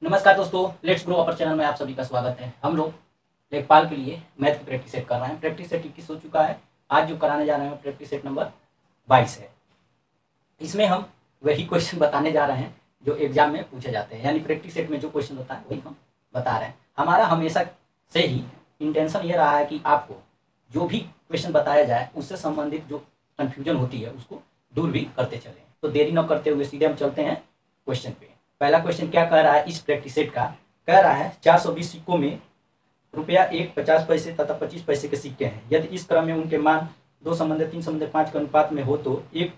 नमस्कार दोस्तों, let's grow upper channel में आप सभी का स्वागत है। हम लोग लेखपाल के लिए मैथ की प्रैक्टिस सेट कर रहे हैं। प्रैक्टिस सेट 21 हो चुका है। आज जो कराने जा रहे हैं प्रैक्टिस सेट नंबर 22 है। इसमें हम वही क्वेश्चन बताने जा रहे हैं जो एग्जाम में पूछे जाते हैं, यानी प्रैक्टिस सेट में जो क्वेश्चन होता है वही हम बता रहे हैं। हमारा हमेशा से ही इंटेंशन ये रहा है कि आपको जो भी क्वेश्चन बताया जाए उससे संबंधित जो कन्फ्यूजन होती है उसको दूर भी करते चले। तो देरी न करते हुए सीधे हम चलते हैं क्वेश्चन पे। पहला क्वेश्चन क्या कह रहा है इस प्रैक्टिस सेट का? कह रहा है 420 सिक्कों में रुपया 1, 50 पैसे तथा 25 पैसे के सिक्के हैं। यदि इस क्रम में उनके मान 2:3:5 के अनुपात में हो तो 1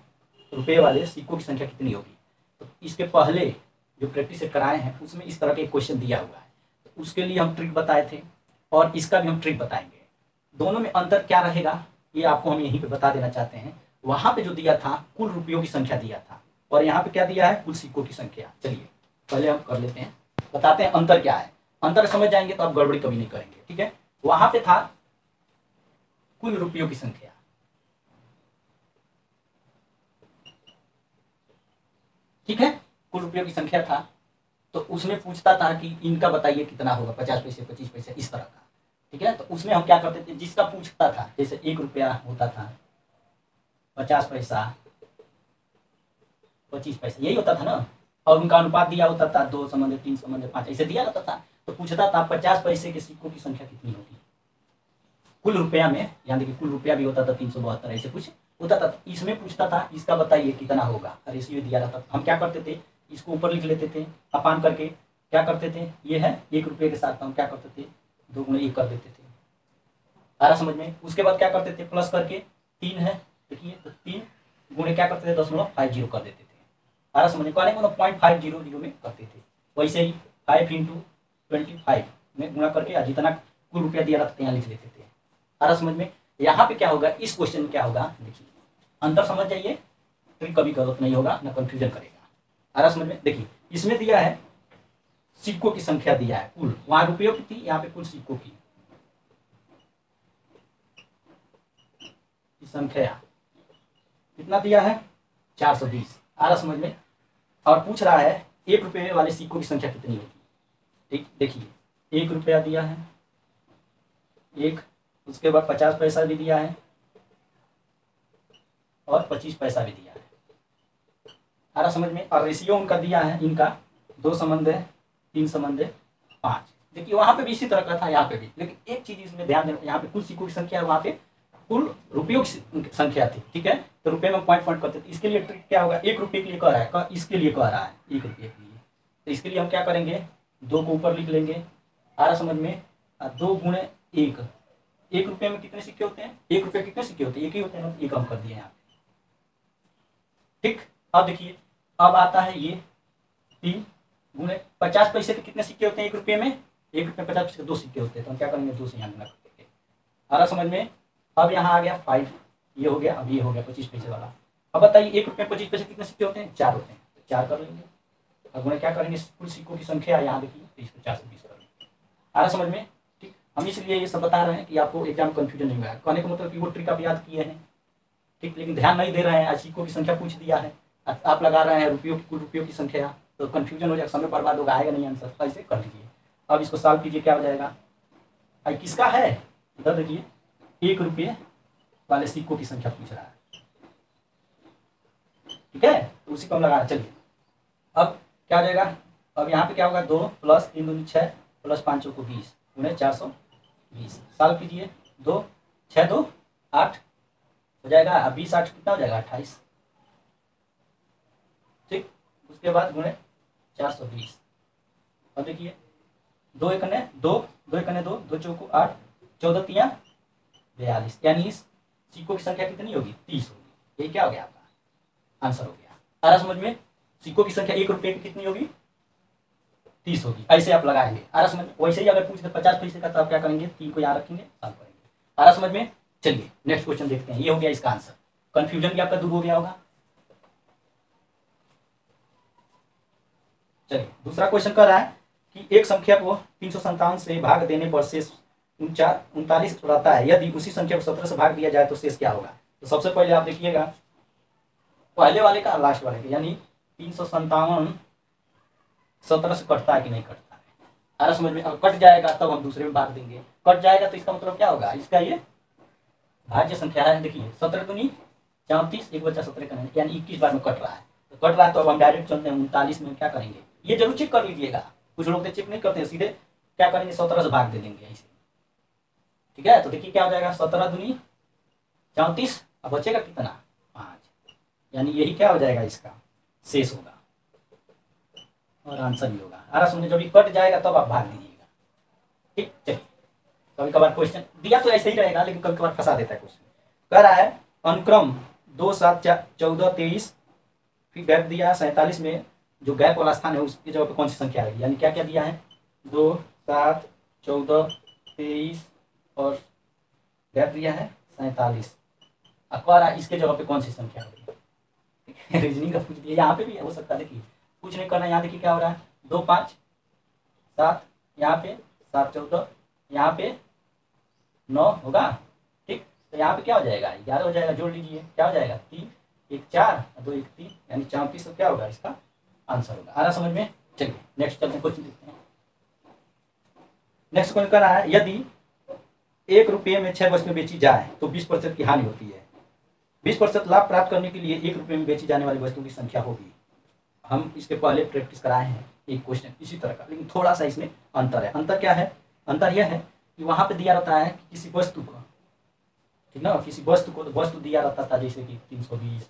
रुपये वाले सिक्कों की संख्या कितनी होगी? तो इसके पहले जो प्रैक्टिस सेट कराए हैं उसमें इस तरह के क्वेश्चन दिया हुआ है, तो उसके लिए हम ट्रिक बताए थे और इसका भी हम ट्रिक बताएंगे। दोनों में अंतर क्या रहेगा ये आपको हम यहीं पे बता देना चाहते हैं। वहां पे जो दिया था कुल रुपयों की संख्या दिया था और यहाँ पे क्या दिया है? कुल सिक्कों की संख्या। चलिए पहले हम कर लेते हैं, बताते हैं अंतर क्या है। अंतर समझ जाएंगे तो आप गड़बड़ी कभी नहीं करेंगे। ठीक है, वहां पे था कुल रुपयों की संख्या, ठीक है, कुल रुपयों की संख्या था। तो उसमें पूछता था कि इनका बताइए कितना होगा, 50 पैसे 25 पैसे इस तरह का। ठीक है, तो उसमें हम क्या करते थे, जिसका पूछता था जैसे 1 रुपया होता था, 50 पैसा, 25 पैसे, यही होता था ना। और उनका अनुपात दिया होता था 2:3:5 ऐसे दिया होता था। तो पूछता था 50 पैसे के सिक्कों की संख्या कितनी होगी कुल रुपया में। यहाँ देखिए कुल रुपया भी होता था 372 ऐसे कुछ होता था। इसमें पूछता था इसका बताइए कितना होगा, रेशियो दिया रहता था। हम क्या करते थे, इसको ऊपर लिख लेते थे अपान करके। क्या करते थे, ये है 1 रुपये के साथ हम क्या करते थे 2 गुणे 1 कर देते थे। आ रहा समझ में? उसके बाद क्या करते थे, प्लस करके 3 है देखिए, तो 3 गुणे क्या करते थे 0.50 कर देते थे। आ रहा समझ में? 0.500 में करते थे। वैसे ही 5 × 25 में गुणा करके जितना कुल रुपया दिया रहता था यहाँ लिख लेते थे। आ रहा समझ में? यहाँ पे क्या होगा, इस क्वेश्चन में क्या होगा देखिए, अंतर समझ जाइए, फिर कभी गलत नहीं होगा ना कंफ्यूजन करेगा। आ रहा समझ में? देखिए इसमें दिया है सिक्कों की संख्या दिया है कुल, वहां रुपयों की थी, यहाँ पे कुल सिक्कों की संख्या कितना दिया है 420। आ रहा समझ में? और पूछ रहा है 1 रुपये वाले सिक्कों की संख्या कितनी होगी। ठीक, देखिए 1 रुपया दिया है एक, उसके बाद 50 पैसा भी दिया है और 25 पैसा भी दिया है। आ रहा समझ में? और रेशियो उनका दिया है, इनका 2:3:5। देखिए वहां पे भी इसी तरह का था, यहाँ पे भी, लेकिन एक चीज इसमें ध्यान देना, यहाँ पे कुल सिक्कों की संख्या है, वहां पे कुल रुपयों की संख्या थी। ठीक है, तो रुपये में पॉइंट पॉइंट करते थे। इसके लिए ट्रिक क्या होगा, 1 रुपये के लिए कह रहा है, इसके लिए कह रहा है 1 रुपये के लिए, तो इसके लिए हम क्या करेंगे 2 को ऊपर लिख लेंगे। आ रहा समझ में? 2 गुणे 1, 1 रुपये में कितने सिक्के होते हैं, 1 रुपये कितने सिक्के होते हैं, एक ही होते हैं ना, एक हम कर दिए यहाँ पे। ठीक, अब देखिए अब आता है ये 3 गुणे 50 पैसे के कितने सिक्के होते हैं 1 रुपये में, 1 रुपये 50 पैसे के 2 सिक्के होते हैं, तो हम क्या करेंगे 2 से यहाँ गुना कर देंगे। आ रहा समझ में? अब यहाँ आ गया 5, ये हो गया, अब ये हो गया 25 पैसे वाला। अब बताइए 1 रुपये 25 पैसे कितने सिक्के होते हैं, 4 होते हैं, तो 4 कर लेंगे। अब गुणे क्या करेंगे, कुल सिक्कों की संख्या यहाँ देखिए, तो इसको 420 कर लेंगे। आ रहा समझ में? ठीक, हम इसलिए ये सब बता रहे हैं कि आपको एग्जाम कंफ्यूजन नहीं होगा। कहने का मतलब कि वो ट्रिक आप याद किए हैं, ठीक, लेकिन ध्यान नहीं दे रहे हैं। आज सिक्कों की संख्या पूछ दिया है, आप लगा रहे हैं रुपयों की, कुल रुपयों की संख्या, तो कंफ्यूजन हो जाएगा, समय बर्बाद होगा, आएगा नहीं आंसर। ऐसे कर लीजिए। अब इसको सॉल्व कीजिए, क्या हो जाएगा, आई किसका है, इधर देखिए 1 रुपये वाले सिक्कों की संख्या पूछ रहा है। ठीक है, तो उसी को हम लगा। चलिए अब क्या हो जाएगा, अब यहाँ पे क्या होगा 2 + 3 दूनी 6 + 5 चौको 20 गुणे 420। सॉल्व कीजिए, 2 6 2 8 हो जाएगा, अब 20 8 कितना हो जाएगा 28। ठीक, उसके बाद गुणे 420। अब देखिए 2 एकने 2 2 एकने 2 2 चौको 8 14 तिया 42, यानी इस सिक्कों की संख्या कितनी होगी 30 होगी। ये क्या हो गया आपका आंसर हो गया। आ रहा समझ में? सिक्कों की संख्या 1 रुपये की कितनी होगी 30 होगी। ऐसे आप लगाएंगे। आ रहा समझ में? वैसे ही अगर पूछ दे 50 पैसे का तो आप क्या करेंगे 3 को यहाँ रखेंगे, सॉल्व करेंगे। आ रहा समझ में? चलिए नेक्स्ट क्वेश्चन देखते हैं। ये हो गया इसका आंसर, कंफ्यूजन भी आपका दूर हो गया होगा। चलिए दूसरा क्वेश्चन कर रहा है कि एक संख्या को 357 से भाग देने पर शेष 39 रहता है। यदि उसी संख्या को 17 से भाग दिया जाए तो शेष क्या होगा? तो सबसे पहले आप देखिएगा पहले वाले का लास्ट वाले का, यानी 357 17 से कटता है कि नहीं कटता है। आ रहा समझ में? अब कट जाएगा तब हम दूसरे में भाग देंगे। कट जाएगा तो इसका मतलब क्या होगा, इसका ये भाज्य संख्या है। देखिए 17 दूनी 34, एक बच्चा 17 का, यानी 21 बार में कट रहा है। तो कट रहा है तो अब हम डायरेक्ट चलते हैं 39 में क्या करेंगे, ये जरूर चेक कर लीजिएगा। कुछ लोग तो चेक नहीं करते हैं, सीधे क्या करेंगे 17 से भाग दे देंगे ऐसे। ठीक है, तो देखिए क्या हो जाएगा, 17 दूनी 34, अब बचेगा कितना 5, यानी यही क्या हो जाएगा, इसका शेष होगा और आंसर भी होगा। आ रहा समझे? जब ये कट जाएगा तब आप भाग दीजिएगा। ठीक, चलिए। कभी कभार क्वेश्चन दिया तो ऐसे ही रहेगा, लेकिन कभी कभार फंसा देता है क्वेश्चन। कह रहा है अनुक्रम 2, 7, 14, 23, फिर गैप दिया 47 में जो गैप वाला स्थान है उसकी जगह पे कौन सी संख्या आएगी, यानी क्या क्या दिया है, 2, 7, 14, 23 और गैप दिया है 47। अब कह रहा है इसके जगह पे कौन सी संख्या होगी। रीजनिंग का पूछ दिया, यहाँ पे भी हो सकता है। देखिए कुछ नहीं करना, यहाँ देखिए क्या हो रहा है, 2, 5, 7, यहाँ पे 7, 14, यहाँ पे 9 होगा। ठीक, तो यहाँ पे क्या हो जाएगा, 11 हो जाएगा। जोड़ लीजिए, क्या हो जाएगा, 3, 1, 4, 2, 1, 3, यानी 34। तो क्या होगा, इसका आंसर होगा। आ रहा समझ में? चलिए नेक्स्ट चलते हैं, क्वेश्चन देखते हैं। नेक्स्ट क्वेश्चन कर रहा है, यदि 1 रुपये में 6 वस्तुएं बेची जाए तो 20% की हानि होती है। 20% लाभ प्राप्त करने के लिए 1 रुपये में बेची जाने वाली वस्तुओं की संख्या होगी। हम इसके पहले प्रैक्टिस कराए हैं एक क्वेश्चन इसी तरह का, लेकिन थोड़ा सा इसमें अंतर है। अंतर क्या है, अंतर यह है कि वहां पे दिया रहता है कि किसी वस्तु को, ठीक ना, किसी वस्तु को वस्तु दिया रहता था, जैसे कि 320,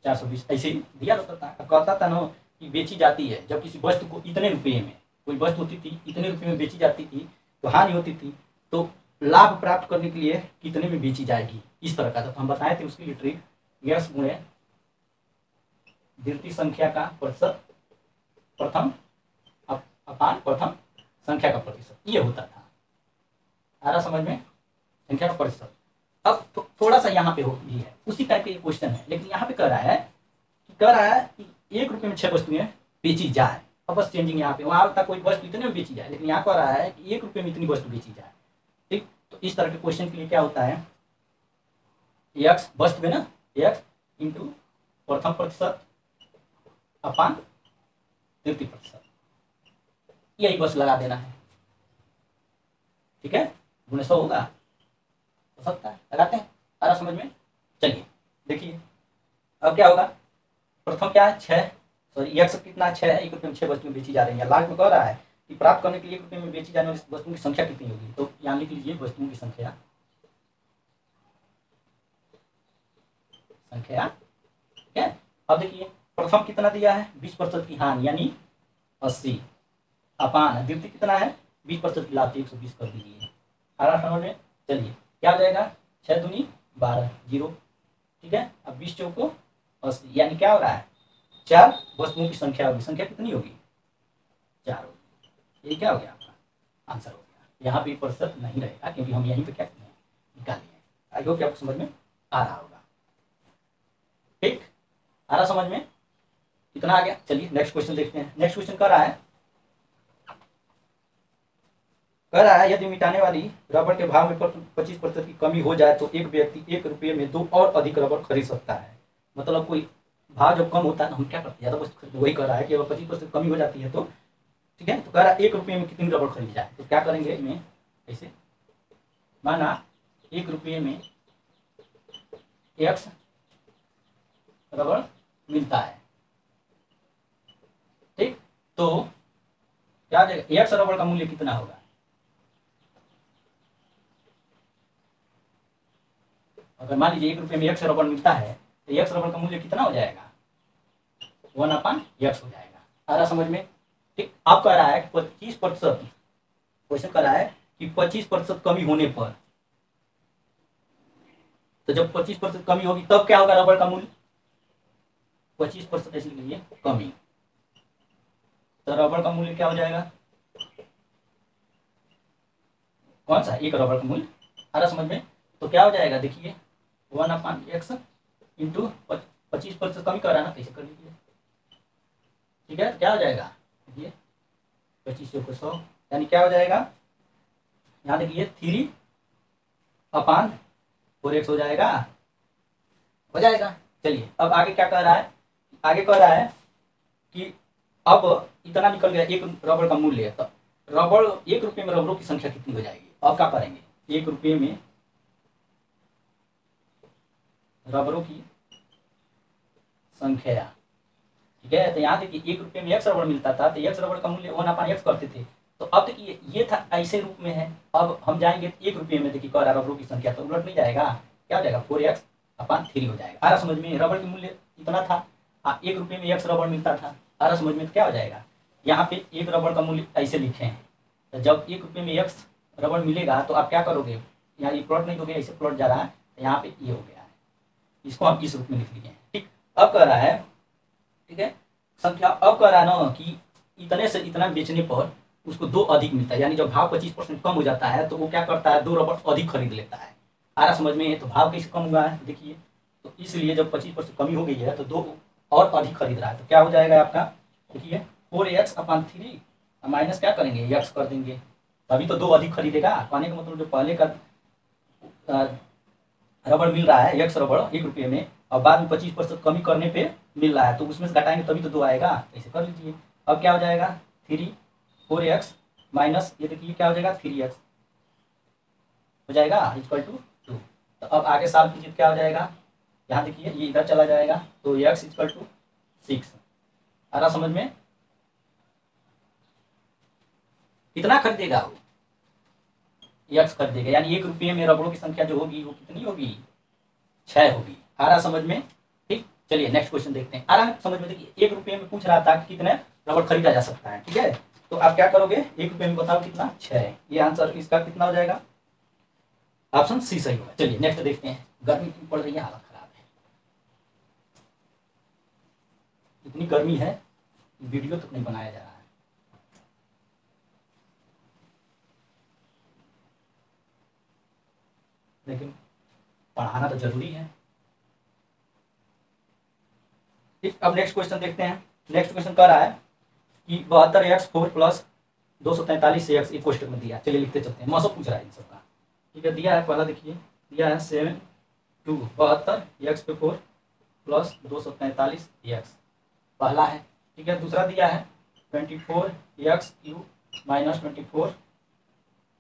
420 ऐसे ही दिया रहता था। कहता था ना कि बेची जाती है, जब किसी वस्तु को इतने रुपये में, कोई वस्तु होती थी इतने रुपये में बेची जाती थी तो हानि होती थी, तो लाभ प्राप्त करने के लिए कितने में बेची जाएगी, इस तरह का। तो हम बताए थे उसके लिए ट्रिक, यश गुणे द्वितीय संख्या का प्रतिशत प्रथम अपान प्रथम संख्या का प्रतिशत, ये होता था। आ रहा समझ में, संख्या का प्रतिशत। अब थोड़ा सा यहाँ पे हो भी है, उसी टाइप के क्वेश्चन है, लेकिन यहाँ पे कह रहा है कि 1 रुपये में 6 वस्तुएं बेची जाए। अब बस चेंजिंग यहाँ पे, वहां था कोई वस्तु इतने में बेची जाए, लेकिन यहाँ कह रहा है कि 1 रुपये में इतनी वस्तु बेची जाए। ठीक, तो इस तरह के क्वेश्चन के लिए क्या होता है, एक्स वस्तु में ना, एक्स इंटू प्रथम प्रतिशत अपान द्वितीय प्रतिशत, यही बस लगा देना है। ठीक है, गुणे 100 होगा, हो सकता है, लगाते हैं। आ रहा समझ में? चलिए देखिए अब क्या होगा, प्रथम क्या है 6, सॉरी एक्स कितना 6 है, 1 रुपये में 6 वस्तुएं बेची जा रही है। लास्ट में कह रहा है कि प्राप्त करने के लिए 1 रुपये में बेची जाने वाली वस्तुओं की संख्या कितनी होगी, तो यहाँ लिख लीजिए वस्तुओं की संख्या, ठीक है। अब देखिए प्रथम कितना दिया है, 20% की हानि यानी 80, अपान द्वितीय कितना है 20% की लाभ, 120 कर दीजिए। आ रहा समझ में? चलिए क्या हो जाएगा, 6 दूनी 12, 0। ठीक है, अब 20 चौको 80, यानी क्या हो रहा है, 4 वस्तुओं की संख्या होगी। संख्या कितनी होगी, 4 होगी। ये क्या हो गया, आपका आंसर हो गया। यहाँ पे प्रतिशत नहीं रहेगा क्योंकि हम यहीं पे क्या निकाल लिए। आई होप आपको समझ में आ रहा होगा। ठीक, आ रहा समझ में, इतना आ गया। चलिए नेक्स्ट क्वेश्चन देखते हैं। नेक्स्ट क्वेश्चन कर रहा है यदि मिटाने वाली रबड़ के भाव में 25% की कमी हो जाए तो एक व्यक्ति 1 रुपये में 2 और अधिक रबड़ खरीद सकता है। मतलब कोई भाव जब कम होता है हम क्या करते हैं, ज्यादा वस्तु खरीदते, वही कर रहा है कि अगर 25% कमी हो जाती है तो, ठीक है, तो कह रहा है 1 रुपये में कितनी रबड़ खरीद जाए। तो क्या करेंगे इसमें, ऐसे माना 1 रुपये में x रबड़ मिलता है। ठीक, तो क्या आ जाएगा, x रबड़ का मूल्य कितना होगा, अगर मान लीजिए 1 रुपये में 1 रबड़ मिलता है तो 1 रबड़ का मूल्य कितना हो जाएगा, 1/x हो जाएगा। आ रहा समझ में? ठीक, अब कह रहा है 25%, क्वेश्चन कह रहा है कि 25% कमी होने पर, तो जब 25% कमी होगी तब क्या होगा रबड़ का मूल्य, 25% ऐसे लिए कमी, तो रबड़ का मूल्य क्या हो जाएगा, कौन सा, 1 रबड़ का मूल्य। आ रहा समझ में? तो क्या हो जाएगा, देखिए 1/x इंटू 25% कमी कर रहा है ना, कैसे कर लीजिए। ठीक है, क्या हो जाएगा, देखिए 25 को 100, यानी क्या हो जाएगा, यहाँ देखिए 3/4x हो जाएगा, हो जाएगा। चलिए अब आगे क्या कह रहा है, आगे कह रहा है कि अब इतना निकल गया एक रबड़ का मूल्य, तो रबड़ 1 रुपये में रबड़ों की संख्या कितनी हो जाएगी? अब क्या करेंगे, 1 रुपये में रबड़ों की संख्या, ठीक है। तो यहाँ देखिए 1 रुपये में x रबड़ मिलता था, तो x रबड़ का मूल्य 1/x करते थे। तो अब देखिए ये था ऐसे रूप में है, अब हम जाएंगे 1 रुपये में, देखिए कह रहा रबड़ों की संख्या, तो उलट नहीं जाएगा, क्या हो जाएगा 4x/3 हो जाएगा। आरा समझ में, रबड़ की मूल्य इतना था, 1 रुपये में x रबड़ मिलता था, आरा समझ में, तो क्या हो जाएगा, यहाँ पे एक रबड़ का मूल्य ऐसे लिखे हैं, तो जब 1 रुपये में x रबड़ मिलेगा तो आप क्या करोगे, यहाँ ये प्लॉट नहीं दोगे, ऐसे प्लॉट जा रहा है, तो यहाँ पे ये हो गया है, इसको हम इस रूप में लिख लिए हैं, ठीक। अब कह रहा है, ठीक है, संख्या, अब कह रहा है ना कि इतने से इतना बेचने पर उसको 2 अधिक मिलता है, यानी जब भाव 25% कम हो जाता है तो वो क्या करता है, 2 रबड़ अधिक खरीद लेता है। आ रहा समझ में, तो भाव कैसे कम हुआ है देखिए, तो इसलिए जब 25% कमी हो गई है तो 2 और अधिक खरीद रहा है, तो क्या हो जाएगा आपका, देखिए 4x/3 माइनस क्या करेंगे, x कर देंगे, तभी तो 2 अधिक खरीदेगा। कहने का मतलब जो पहले का रबड़ मिल रहा है, x रबड़ 1 रुपये में, और बाद में 25% कमी करने पे मिल रहा है, तो उसमें से घटाएंगे तभी तो 2 आएगा, ऐसे कर लीजिए। अब क्या हो जाएगा, 4x माइनस ये देखिए क्या हो जाएगा, 3x हो जाएगा इक्वल टू 2। तो अब आगे साल कीजिए, क्या हो जाएगा, यहाँ देखिए ये इधर चला जाएगा, तो x इक्वल टू 6। आ रहा समझ में, कितना खरीदेगा वो, x खरीदेगा, यानी 1 रुपये में रबड़ों की संख्या जो होगी वो कितनी होगी, 6 होगी। आ रहा समझ में, ठीक। चलिए नेक्स्ट क्वेश्चन देखते हैं। आ रहा समझ में, देखिए 1 रुपये में पूछ रहा था कि कितने रबड़ खरीदा जा सकता है, ठीक है। तो आप क्या करोगे, 1 रुपये में बताओ कितना, 6, ये आंसर इसका कितना हो जाएगा, ऑप्शन सी सही होगा। चलिए नेक्स्ट देखते हैं। गर्मी इतनी पड़ रही है, हालत खराब है, इतनी गर्मी है वीडियो तक नहीं बनाया जा रहा है। लेकिन पढ़ाना तो जरूरी है, ठीक। अब नेक्स्ट क्वेश्चन देखते हैं। नेक्स्ट क्वेश्चन कह रहा है कि 72x4 प्लस 243 से x एक क्वेश्चन में दिया, चलिए लिखते चलते हैं, मौसम पूछ रहा है इन सबका, ठीक है। दिया है, पहला देखिए दिया है 7 2 72x4 प्लस 243x, पहला है, ठीक है। दूसरा दिया है 24x³ माइनस 24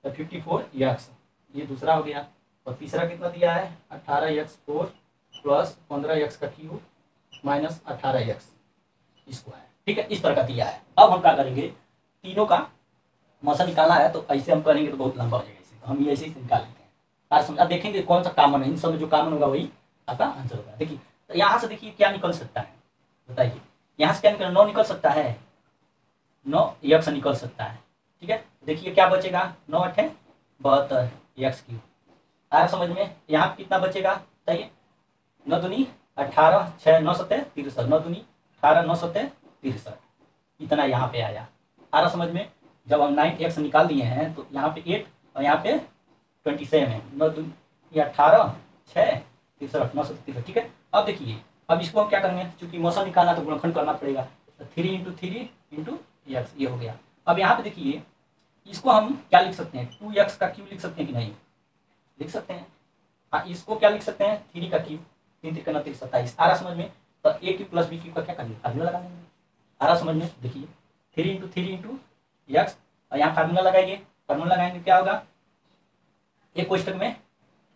54x, ये दूसरा हो गया। और तीसरा कितना दिया है, 18x4 plus 15x³ minus 18x square, ठीक है, इस तरह का दिया है। अब हम क्या करेंगे, तीनों का मौसम निकालना है, तो ऐसे हम करेंगे तो बहुत लंबा हो जाएगा, इसे तो हम ये ऐसे ही निकाल लेते हैं। आज समझ देखेंगे कौन सा कॉमन है, इन सब में जो कॉमन होगा वही आपका आंसर होगा। देखिए तो यहाँ से देखिए क्या निकल सकता है, बताइए, यहाँ से क्या निकल, 9 निकल सकता है, 9x निकल सकता है, ठीक है। देखिए क्या बचेगा, 9 8 72 x³, आया समझ में। यहाँ पे कितना बचेगा, बताइए, 9 दूनी 18 6 9 7 63, 9 दूनी 18 9 7 63, इतना यहाँ पे आया। आ रहा समझ में। जब हम 9x निकाल दिए हैं तो यहाँ पे 8 और यहाँ पे 27 है, 9 दूनी 18 6 63 9 7 63, ठीक है। अब देखिए, अब इसको हम क्या करेंगे, चूंकि मौसम निकालना तो गुणनखंड करना पड़ेगा, तो 3 × 3 × x, ये हो गया। अब यहाँ पे देखिए इसको हम क्या लिख सकते हैं, 2x³ लिख सकते हैं कि नहीं, लिख सकते हैं। हाँ, इसको क्या लिख सकते हैं, 3 का क्यूब, 3 × 3 = 27। आ रहा समझ में, तो a³ + b³ का क्या करेंगे, फार्मूला लगा देंगे। आ रहा समझ में, देखिए 3 × 3 × x, और यहाँ फार्मूला लगाइए, फार्मूला लगाएंगे क्या होगा, एक क्वेश्चन में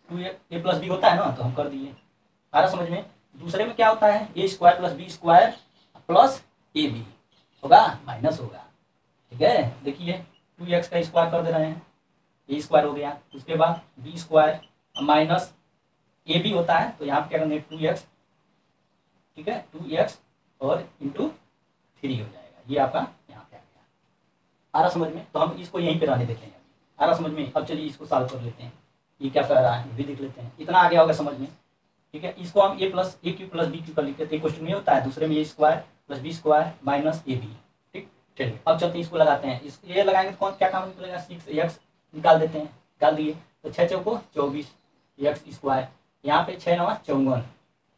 2a + b होता है ना, तो हम कर दिए। आ रहा समझ में। दूसरे में क्या होता है, a² + b² + ab होगा, माइनस होगा, ठीक है। देखिए 2x का स्क्वायर कर दे रहे हैं, a² हो गया, उसके बाद b² माइनस ए भी होता है, तो यहाँ पे क्या करेंगे 2x, ठीक है, 2x और इंटू 3 हो जाएगा, ये आपका यहाँ पे आ गया। आ रहा समझ में, तो हम इसको यहीं पे रहने देते हैं। आ रहा समझ में। अब चलिए इसको सॉल्व कर लेते हैं, ये क्या कर रहा है ये भी देख लेते हैं, इतना आ गया होगा समझ में, ठीक है। इसको हम a + a³ + b³ कर लिखते हैं, क्वेश्चन में होता है, दूसरे में a² + b² माइनस ab, ठीक। चलिए अब चलते हैं, इसको लगाते हैं, इस ये लगाएंगे तो कौन क्या काम निकलेगा, 6x निकाल देते हैं, निकाल दिए, तो 6 × 4 = 24 x², यहाँ पे 6 × 9 = 54।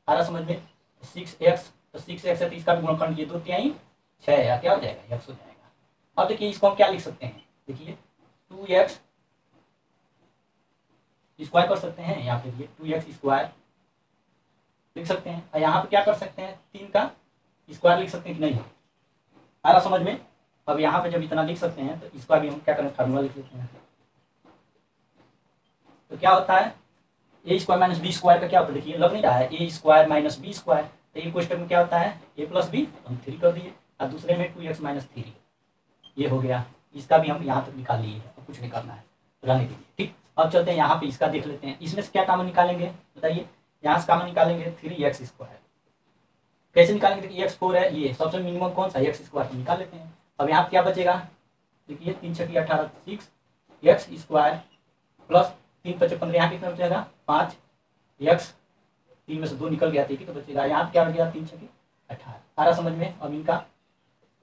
आ रहा समझ में। 6x, तो 6x है तो इसका भी गुणनखंड, ये 2 3 6 या क्या हो जाएगा, x हो जाएगा। अब देखिए इसको हम क्या लिख सकते हैं, देखिए 2x² कर सकते हैं, यहाँ पे 2x² लिख सकते हैं, और यहाँ पे क्या कर सकते हैं, 3 का स्क्वायर लिख सकते हैं कि नहीं, आ रहा समझ में। अब यहाँ पे जब इतना लिख सकते हैं तो इसका भी हम क्या करें, फार्मूला लिख लेते हैं। तो क्या होता है, ए स्क्वायर माइनस बी स्क्वायर का क्या होता है, देखिए लग नहीं रहा है, ए स्क्वायर माइनस बी स्क्वायर, तो ये क्वेश्चन में क्या होता है, ए प्लस बी हम 3 कर दिए, और दूसरे में 2x माइनस 3, ये हो गया। इसका भी हम यहाँ तक निकाल लिए, अब कुछ नहीं करना है, रहने दीजिए। ठीक, अब चलते हैं यहाँ पे इसका देख लेते हैं, इसमें से क्या कॉमन निकालेंगे बताइए, यहाँ से कॉमन निकालेंगे 3x स्क्वायर। कैसे निकालेंगे, देखिए x 4 है, ये सबसे मिनिमम कौन सा x स्क्वायर निकाल लेते हैं। अब यहाँ क्या बचेगा, देखिए 3 छठी 18 6x स्क्वायर प्लस 3 5 15, यहाँ कितना बचेगा 5, x 3 में से 2 निकल गया, ठीक है, तो बचेगा यहाँ क्या हो गया 3 छठी 18। आ रहा समझ में। अब इनका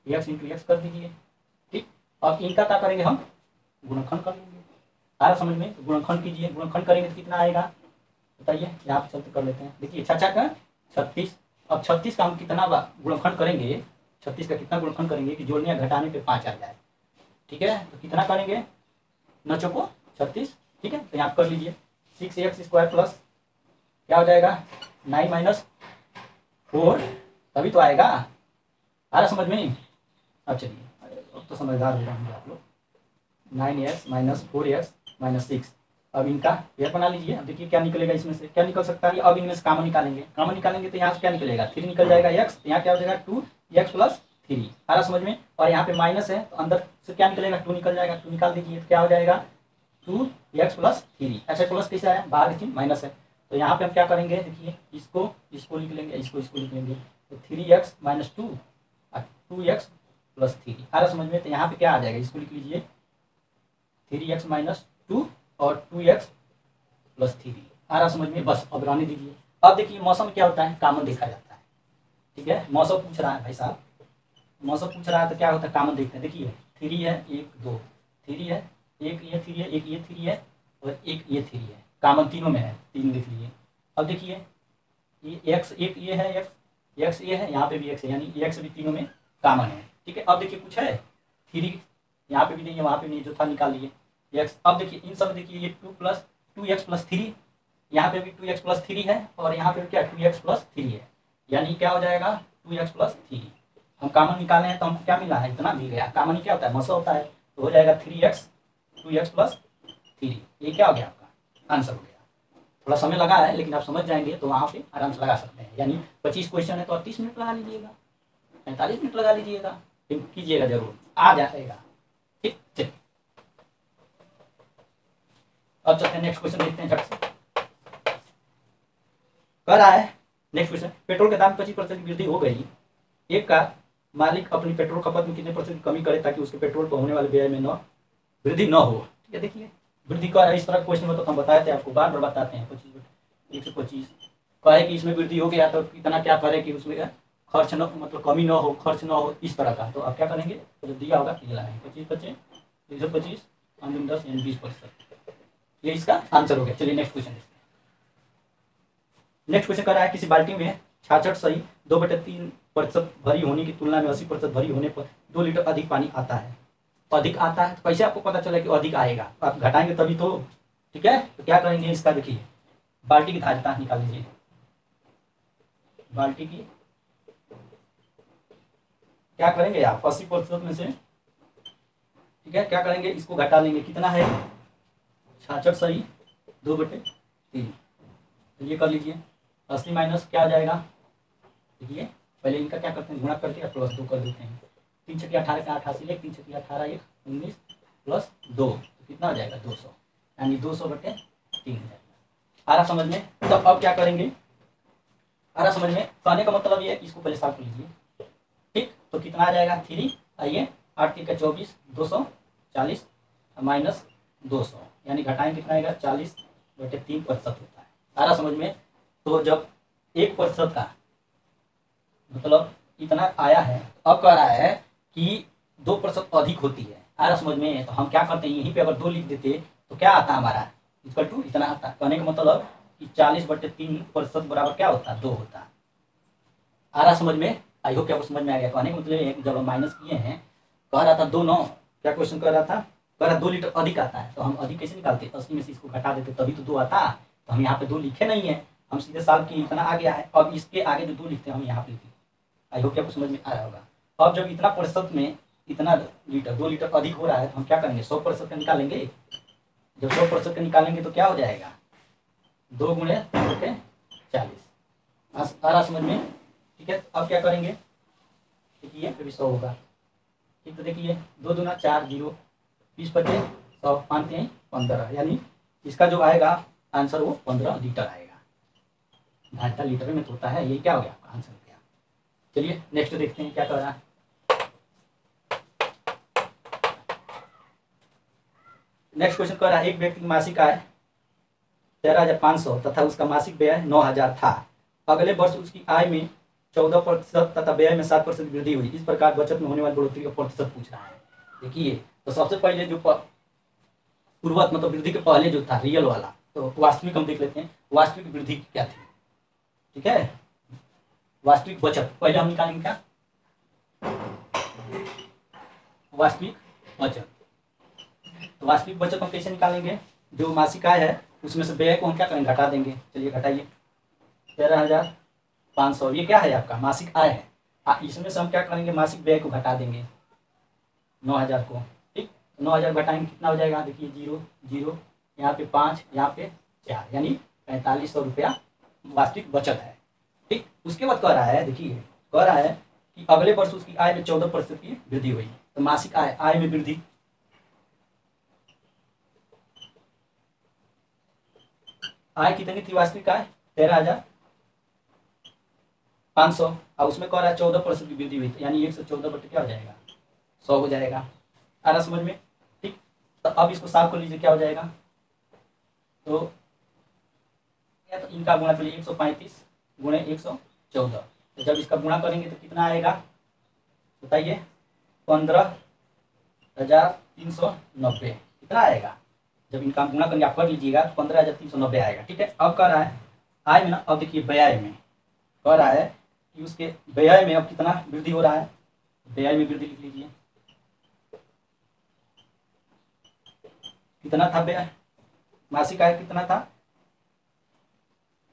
x इंटू एक्स कर दीजिए। ठीक, अब इनका क्या करेंगे हम, गुणनखंड कर लेंगे। आ रहा समझ में, तो गुणनखंड कीजिए, गुणनखंड करेंगे तो कितना आएगा बताइए, यहाँ पे चलते कर लेते हैं। देखिए 6 का 36, अब 36 का हम कितना गुणनखंड करेंगे, 36 का कितना गुणनखंड करेंगे कि जोड़ने या घटाने पे 5 आ जाए। ठीक है, तो कितना करेंगे, 9 चौको 36, ठीक है, तो यहाँ कर लीजिए 6x स्क्वायर प्लस क्या हो जाएगा 9 माइनस 4, तभी तो आएगा। आ रहा समझ में। अब चलिए, अब तो समझदार हो रहे आप लोग। 9x माइनस 4x माइनस 6, अब इनका पेयर बना लीजिए। अब देखिए क्या निकलेगा, इसमें से क्या निकल सकता है, अब इनमें से कॉमन निकालेंगे, कॉमन निकालेंगे तो यहाँ से क्या निकलेगा 3 निकल जाएगा x, तो यहाँ क्या हो जाएगा 2x प्लस 3। आ रहा समझ में। और यहाँ पे माइनस है तो अंदर से क्या निकलेगा 2 निकल जाएगा, 2 निकाल दीजिए तो क्या हो जाएगा 2x प्लस 3। अच्छा प्लस कैसे आया, बाहर देखिए माइनस है, तो यहाँ पे हम क्या करेंगे, देखिए इसको लिख लेंगे, इसको लिख लेंगे, तो 3x माइनस 2 और 2x प्लस 3। आ रहा समझ में। तो यहाँ पे क्या आ जाएगा, इसको लिख लीजिए 3x माइनस 2 और 2x प्लस 3। आ रहा समझ में। बस अब रहने दीजिए। अब देखिए मौसम क्या होता है, कॉमन देखा जाता है। ठीक है, मौसम पूछ रहा है भाई साहब, मौसम पूछ रहा है तो क्या होता है, कॉमन देखते हैं। देखिए 3 है, 1 2 3 है, एक ये 3 है, एक ये 3 है और एक ये 3 है, कॉमन तीनों में है, 3 लिख लिए। अब देखिए ये x, एक ये है x ये है, यहाँ पे भी x है, यानी x भी तीनों में कॉमन है। ठीक है, अब देखिए कुछ है 3 यहाँ पे भी नहीं है, वहाँ पे नहीं, जो था निकाल लिए x। अब देखिए इन सब देखिए ये 2x प्लस 3, यहाँ पे भी 2x प्लस 3 है और यहाँ पे भी क्या 2x प्लस 3 है, यानी क्या हो जाएगा 2x प्लस 3। हम कॉमन निकाले हैं तो हमको क्या मिला है, इतना मिल गया। कॉमन क्या होता है, मसो होता है, तो हो जाएगा 3x 2x प्लस 3। ये क्या हो गया आपका आंसर हो गया। थोड़ा समय लगा है लेकिन आप समझ जाएंगे तो वहाँ पे आराम से लगा सकते हैं। यानी 25 क्वेश्चन है तो आप 30 मिनट लगा लीजिएगा, 45 मिनट लगा लीजिएगा, कीजिएगा जरूर, आ जाएगा। ठीक, चलिए अब चलते हैं नेक्स्ट क्वेश्चन देखते हैं झट से। कह रहा है नेक्स्ट क्वेश्चन, पेट्रोल के दाम 25% की वृद्धि हो गई, एक कार मालिक अपनी पेट्रोल खपत में कितने % कमी करे ताकि उसके पेट्रोल पर होने वाले व्यय में न वृद्धि न हो। ठीक है, देखिए वृद्धि का इस तरह क्वेश्चन में तो हम बताए थे आपको, बार बार बताते हैं 125 कहे कि इसमें वृद्धि हो गया तो इतना क्या करे कि उसमें खर्च न, मतलब कमी न हो, खर्च न हो, इस तरह का। तो आप क्या करेंगे, तो जो दिया होगा ये लगाएंगे 25 325 10 यानी 20%, ये इसका आंसर हो गया। चलिए नेक्स्ट क्वेश्चन देखते हैं। नेक्स्ट क्वेश्चन कर रहा है किसी बाल्टी में 66 सही 2/3% भरी होने की तुलना में 80% भरी होने पर 2 लीटर अधिक पानी आता है। अधिक आता है तो कैसे आपको पता चला कि अधिक आएगा, आप घटाएंगे तभी तो। ठीक है, तो क्या करेंगे इसका, देखिए बाल्टी की धारिता निकाल लीजिए, बाल्टी की क्या करेंगे आप 80% में से, ठीक है, क्या करेंगे इसको घटा लेंगे, कितना है 66 सही 2/3, तो ये कर लीजिए 80 माइनस क्या आ जाएगा, देखिए पहले इनका क्या करते हैं गुणा करके प्लस 2 कर देते हैं, 3 छठी 18 का 88 3 छठी 18 1 19 प्लस 2 तो कितना हो जाएगा 200, यानी 200/3 हो जाएगा। आ रहा समझ में। तो अब क्या करेंगे, आ रहा समझ में, कहने का मतलब ये है कि इसको पहले साफ कर लीजिए। ठीक, तो कितना आ जाएगा 3, आइए 8 3 का 24 240 माइनस 200, यानी घटाएं कितना आएगा 40/3% होता है। आ रहा समझ में। तो जब 1% का मतलब इतना आया है, अब कह रहा है कि 2% अधिक होती है। आ रहा समझ में। तो हम क्या करते हैं, यहीं पे अगर 2 लिख देते तो क्या आता हमारा इक्वल टू इतना आता। कहने का मतलब कि 40/3% बराबर क्या होता 2 होता। आ रहा समझ में। आई होप आपको समझ में आ गया। कहने का मतलब जब हम माइनस किए हैं, कह रहा था 2 9, क्या क्वेश्चन कर रहा था, कह रहा 2 लीटर अधिक आता है, तो हम अधिक कैसे निकालते, 80 में से इसको घटा देते तभी तो 2 आता। तो हम यहाँ पे 2 लिखे नहीं है, हम सीधे साल की इतना आ गया है, अब इसके आगे जो 2 लिखते हैं हम यहाँ पे लिखते हैं। आई होप आपको समझ में आ रहा होगा। अब जब इतना प्रतिशत में इतना लीटर 2 लीटर अधिक हो रहा है तो हम क्या करेंगे 100% का निकालेंगे। जब 100% का निकालेंगे तो क्या हो जाएगा 2 गुणे 40 आ रहा समझ में। ठीक है, अब क्या करेंगे देखिए फिर 100 होगा। ठीक, तो देखिए 2 दूना 4 0 20 25 100 5 3 15 यानी इसका जो आएगा आंसर वो 15 लीटर आएगा। 2.5 लीटर में होता है, ये क्या हो गया आपका आंसर हो गया। चलिए नेक्स्ट देखते हैं क्या कर रहा है। नेक्स्ट क्वेश्चन कर रहा है एक व्यक्ति की मासिक आय 13,500 तथा उसका मासिक व्यय 9,000 था। अगले वर्ष उसकी आय में 14% तथा व्यय में 7% वृद्धि हुई। इस प्रकार बचत में होने वाली बढ़ोतरी का प्रतिशत पूछ रहा है। देखिए तो सबसे पहले जो पूर्वत मतलब वृद्धि के पहले जो था रियल वाला, तो वास्तविक हम देख लेते हैं वास्तविक वृद्धि क्या थी। ठीक है, वास्तविक बचत पहले हम निकालेंगे क्या वास्तविक बचत। तो वास्तविक बचत हम कैसे निकालेंगे, जो मासिक आय है उसमें से व्यय को हम क्या करेंगे घटा देंगे। चलिए घटाइए 13,500 ये क्या है आपका मासिक आय है। इसमें से हम क्या करेंगे मासिक व्यय को घटा देंगे 9,000 को। ठीक, 9,000 घटाएंगे कितना हो जाएगा देखिए 0 0 यहाँ पे 5 यहाँ पे 4 यानी 4500 रुपया वास्तविक बचत है। ठीक, उसके बाद कह रहा है देखिए कह रहा है कि अगले वर्ष उसकी आय में 14% की वृद्धि हुई। तो मासिक आय में वृद्धि आय कितनी थी वास्तविक आय 13,500 और उसमें कह रहा है 14% की वृद्धि हुई यानी 114 बटे क्या हो जाएगा 100 हो जाएगा। आ रहा समझ में। ठीक, तो अब इसको साफ कर लीजिए क्या हो जाएगा। तो इनका गुणा चलिए 135 गुणे 114, तो जब इसका गुणा करेंगे तो कितना आएगा बताइए 15,390 कितना आएगा। जब इनका गुणा करेंगे आप कर लीजिएगा तो 15,390 आएगा। ठीक है, अब कह रहा है आय में ना, अब देखिए व्यय में कह रहा है कि उसके व्यय में अब कितना वृद्धि हो रहा है। व्यय में वृद्धि लिख लीजिए कितना था व्यय, मासिक आय कितना था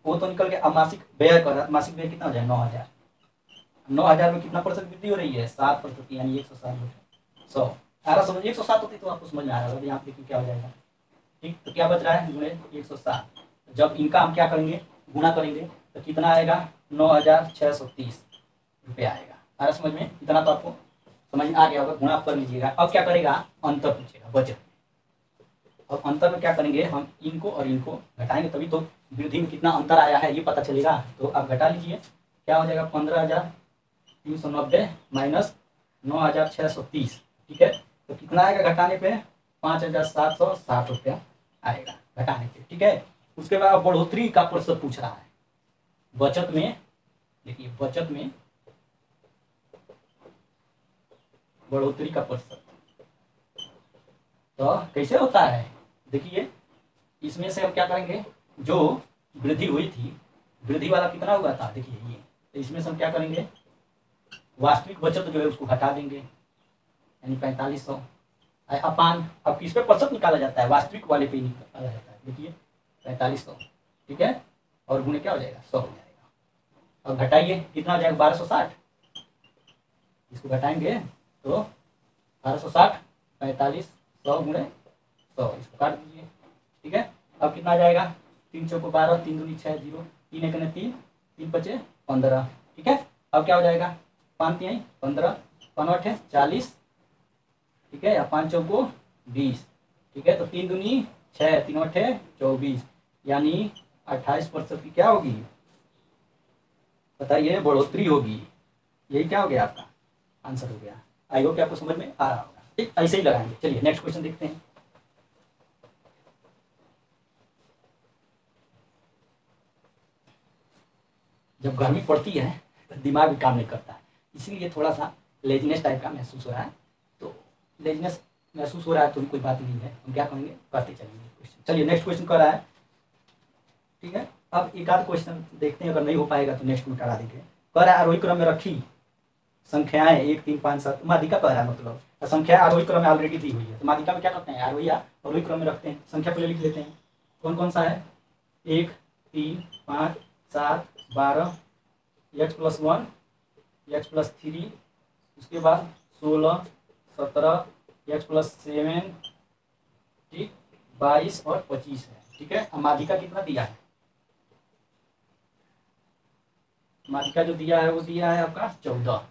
वो तो निकल गया। अब मासिक व्यय कर रहा, मासिक व्यय कितना हो जाए 9,000। 9,000 में कितना प्रतिशत वृद्धि हो रही है 7% यानी 107 100 आ रहा समझ। 107 होती तो आपको समझ में आ रहा है। यहाँ पे देखिए क्या हो जाएगा। ठीक, तो क्या बच रहा है गुणे 107। जब इनका हम क्या करेंगे गुणा करेंगे तो कितना आएगा 9,630 रुपया आएगा। आ रहा समझ में, इतना तो आपको समझ में आ गया होगा। गुणा आप कर लीजिएगा। अब क्या करेगा अंतर पूछेगा बचत। अब अंतर में क्या करेंगे हम इनको और इनको घटाएंगे तभी तो वृद्धि में कितना अंतर आया है ये पता चलेगा। तो आप घटा लीजिए क्या हो जाएगा 15,390 माइनस 9,630। ठीक है, तो कितना आएगा घटाने पे 5,760 रुपया आएगा घटाने पे। ठीक है, उसके बाद बढ़ोतरी का प्रतिशत पूछ रहा है बचत में। देखिए बचत में बढ़ोतरी का प्रतिशत तो कैसे होता है देखिए इसमें से हम क्या करेंगे जो वृद्धि हुई थी वृद्धि वाला कितना हुआ था देखिए ये, तो इसमें से हम क्या करेंगे वास्तविक बचत जो है उसको घटा देंगे यानी 4500 अपान। अब किस पे प्रतिशत निकाला जाता है वास्तविक वाले पे निकाला जाता है। देखिए 4500 ठीक है, और गुणे क्या हो जाएगा 100 हो जाएगा। अब घटाइए कितना हो जाएगा 1260। इसको घटाएंगे तो 1260 45 100 गुणे 100 इसको काट दीजिए। ठीक है, अब कितना आ जाएगा 3 चौको 12 3 दूनी 6 0 3 एक 3 3 5 15। ठीक है, अब क्या हो जाएगा 5 3 15 5 8 40। ठीक है, या 5 चौको 20। ठीक है, तो 3 दूनी 6 3 8 24 यानी 28% की क्या होगी बताइए बढ़ोतरी होगी। यही क्या हो गया आपका आंसर हो गया। आई होप कि आपको समझ में आ रहा होगा। ठीक, ऐसे ही लगाएंगे। चलिए नेक्स्ट क्वेश्चन देखते हैं। जब गर्मी पड़ती है तो दिमाग भी काम नहीं करता है, इसीलिए थोड़ा सा लेजीनेस टाइप का महसूस हो रहा है। तो लेजीनेस महसूस हो रहा है तो कोई बात नहीं है, हम क्या करेंगे करते चलेंगे क्वेश्चन। चलिए नेक्स्ट क्वेश्चन कर रहा है। ठीक है, अब एक आध क्वेश्चन देखते हैं, अगर नहीं हो पाएगा तो नेक्स्ट में करा देंगे। कह रहा है आरोही क्रम में रखी संख्याएं 1 3 5 7 माध्यिका कह रहा है मतलब संख्या आरोही क्रम में ऑलरेडी दी हुई है। तो माध्यिका में क्या करते हैं आरोही या अवरोही क्रम में रखते हैं। संख्या पहले लिख लेते हैं कौन कौन सा है 1 3 5 7 12 x + 1 x + 3 उसके बाद 16, 17, x+7, ठीक, 22 और 25 है। ठीक है, अब माध्यिका कितना दिया है? माध्यिका जो दिया है वो दिया है आपका 14।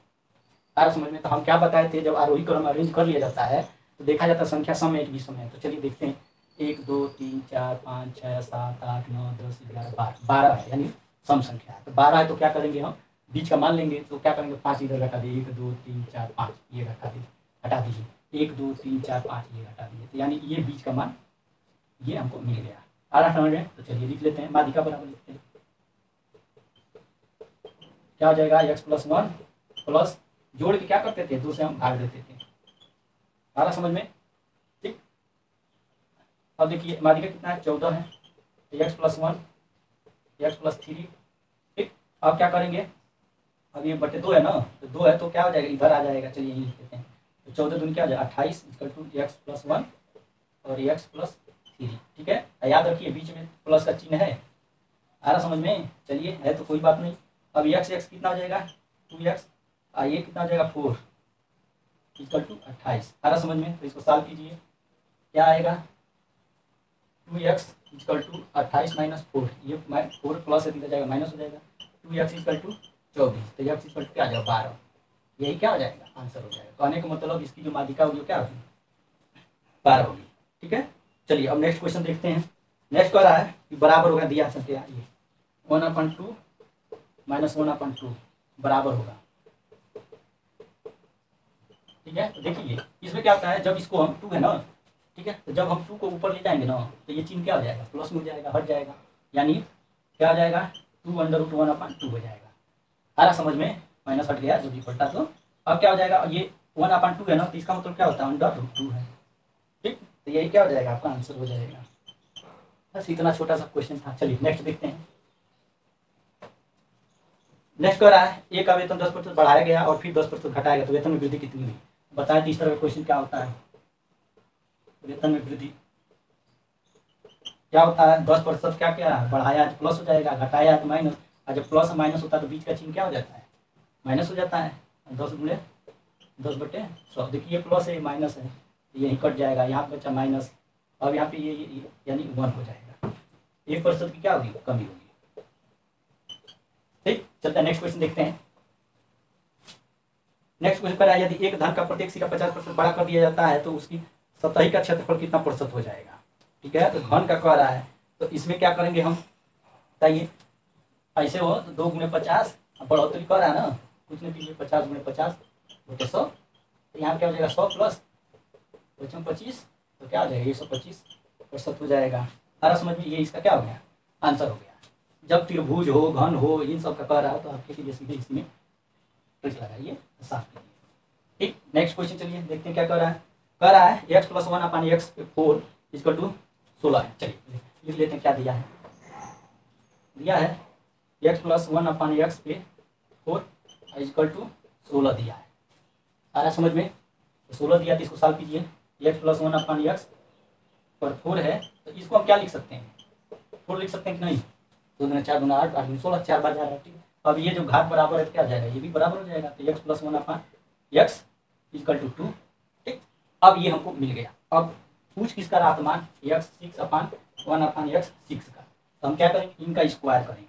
आ समझ में? तो हम क्या बताए थे, जब आरोही क्रम अरेंज कर लिया जाता है तो देखा जाता है संख्या सम एक विषम है। तो चलिए देखते हैं, 1 2 3 4 5 6 7 8 9 10 11 12, 12 है, यानी सम संख्या है। तो 12 है तो क्या करेंगे हम, बीच का मान लेंगे। तो क्या करेंगे, 5 इधर घटा दिए, 1 2 3 4 5 ये हटा दीजिए, 1 2 3 4 5 ये हटा दीजिए, तो यानी ये बीच का मान ये हमको मिल गया। आ रहा समझ में? तो चलिए लिख लेते हैं, माध्यिका बराबर लिखते हैं, क्या हो जाएगा, x+1 प्लस, जोड़ के क्या करते थे, 2 से हम भाग देते थे। आ रहा समझ में? ठीक, अब देखिए माध्यिका कितना है, 14 है, तो x+1 x+3। ठीक, अब क्या करेंगे, अब ये बटे 2 है ना, तो 2 है तो क्या हो जाएगा, इधर आ जाएगा। चलिए यही लिख देते हैं, तो 14 दूनी क्या हो जाएगा, 28 = x+1 और x+3। ठीक है, याद रखिए बीच में प्लस का चिन्ह है। आ रहा समझ में? चलिए, है तो कोई बात नहीं। अब x कितना हो जाएगा, 2x, ये कितना हो जाएगा, 4 = 28। आ रहा समझ में? तो इसको सॉल्व कीजिए, क्या आएगा, 2x = 28 - 4, ये 4 प्लस है, जाएगा माइनस हो जाएगा, 2x = 24, तो x = क्या आ जाएगा, 12। यही क्या हो जाएगा, आंसर हो जाएगा। कहने का मतलब इसकी जो माध्यिका होगी क्या होगी, 12 होगी। ठीक है, चलिए अब नेक्स्ट क्वेश्चन देखते हैं। नेक्स्ट कह रहा है कि बराबर होगा, दिया संख्या ये 1/2 - 1/2 बराबर होगा। ठीक है, तो देखिए इसमें क्या होता है, जब इसको हम 2 है ना, ठीक है, तो जब हम 2 को ऊपर ले जाएंगे ना, तो ये चिन्ह क्या हो जाएगा, प्लस में हो जाएगा, हट जाएगा, यानी क्या हो जाएगा, 2√1/2 हो जाएगा। आ रहा समझ में? माइनस हट गया, जो भी पलटा, तो अब क्या हो जाएगा, ये 1/2 है ना, तो इसका मतलब क्या होता है, √2 है। ठीक, तो यही क्या हो जाएगा, आपका आंसर हो जाएगा। बस इतना छोटा सा क्वेश्चन था। चलिए नेक्स्ट देखते हैं। नेक्स्ट कह रहा है, एक का वेतन 10% बढ़ाया गया और फिर 10% घटाया गया, तो वेतन में वृद्धि कितनी हुई, बताया। तो इस तरह का क्वेश्चन क्या होता है, वेतन में वृद्धि क्या होता है, 10% क्या क्या बढ़ाया तो प्लस हो जाएगा, घटाया तो माइनस, और जब प्लस माइनस होता है तो बीच का चिन्ह क्या हो जाता है, माइनस हो जाता है। 10×10/100, देखिए ये प्लस है, माइनस है, यही कट जाएगा, यहाँ बचा माइनस। अब यहाँ पे ये यानी 1 हो जाएगा, 1% की क्या होगी, कमी होगी। ठीक, चलते हैं नेक्स्ट क्वेश्चन देखते हैं। नेक्स्ट क्वेश्चन पर यदि एक धन का प्रत्येक सिक्का 50% बड़ा कर दिया जाता है तो उसकी सतही का क्षेत्रफल कितना प्रतिशत हो जाएगा। ठीक है, तो घन का कह रहा है, तो इसमें क्या करेंगे हम, बताइए। ऐसे हो तो 2×50, बढ़ोतरी कर रहा है ना, कुछ नहीं कीजिए, 50×50 = 100, तो यहाँ क्या हो जाएगा, 100 प्लस 25, तो क्या हो जाएगा, 125% हो जाएगा। सारा समझ में? ये इसका क्या हो गया, आंसर हो गया। जब त्रिभुज हो, घन हो, इन सब का कह रहा है तो आपके लिए सीधे इसमें ट्रिक लगाइए, साफ कीजिए। ठीक, नेक्स्ट क्वेश्चन चलिए देखते हैं क्या कह रहा है। कह रहा है x+1/x4 = 16 है। चलिए लिख लेते हैं, क्या दिया है, दिया है x+1/x4 = 16 दिया है। आ रहा समझ में? तो 16 दिया, तो इसको सॉल्व कीजिए, x+1/x/4 है, तो इसको हम क्या लिख सकते हैं, 4 लिख सकते हैं कि नहीं, 2 × 4 × 8, 8 × 16, 4 बार जा रहा है। ठीक है, अब ये जो घात बराबर है क्या हो जाएगा, ये भी बराबर हो जाएगा, तो x+1/x = 2। ठीक, अब ये हमको मिल गया। अब पूछ किसका रहा मान, x6/1/x6 का, तो हम क्या करेंगे, इनका स्क्वायर करेंगे।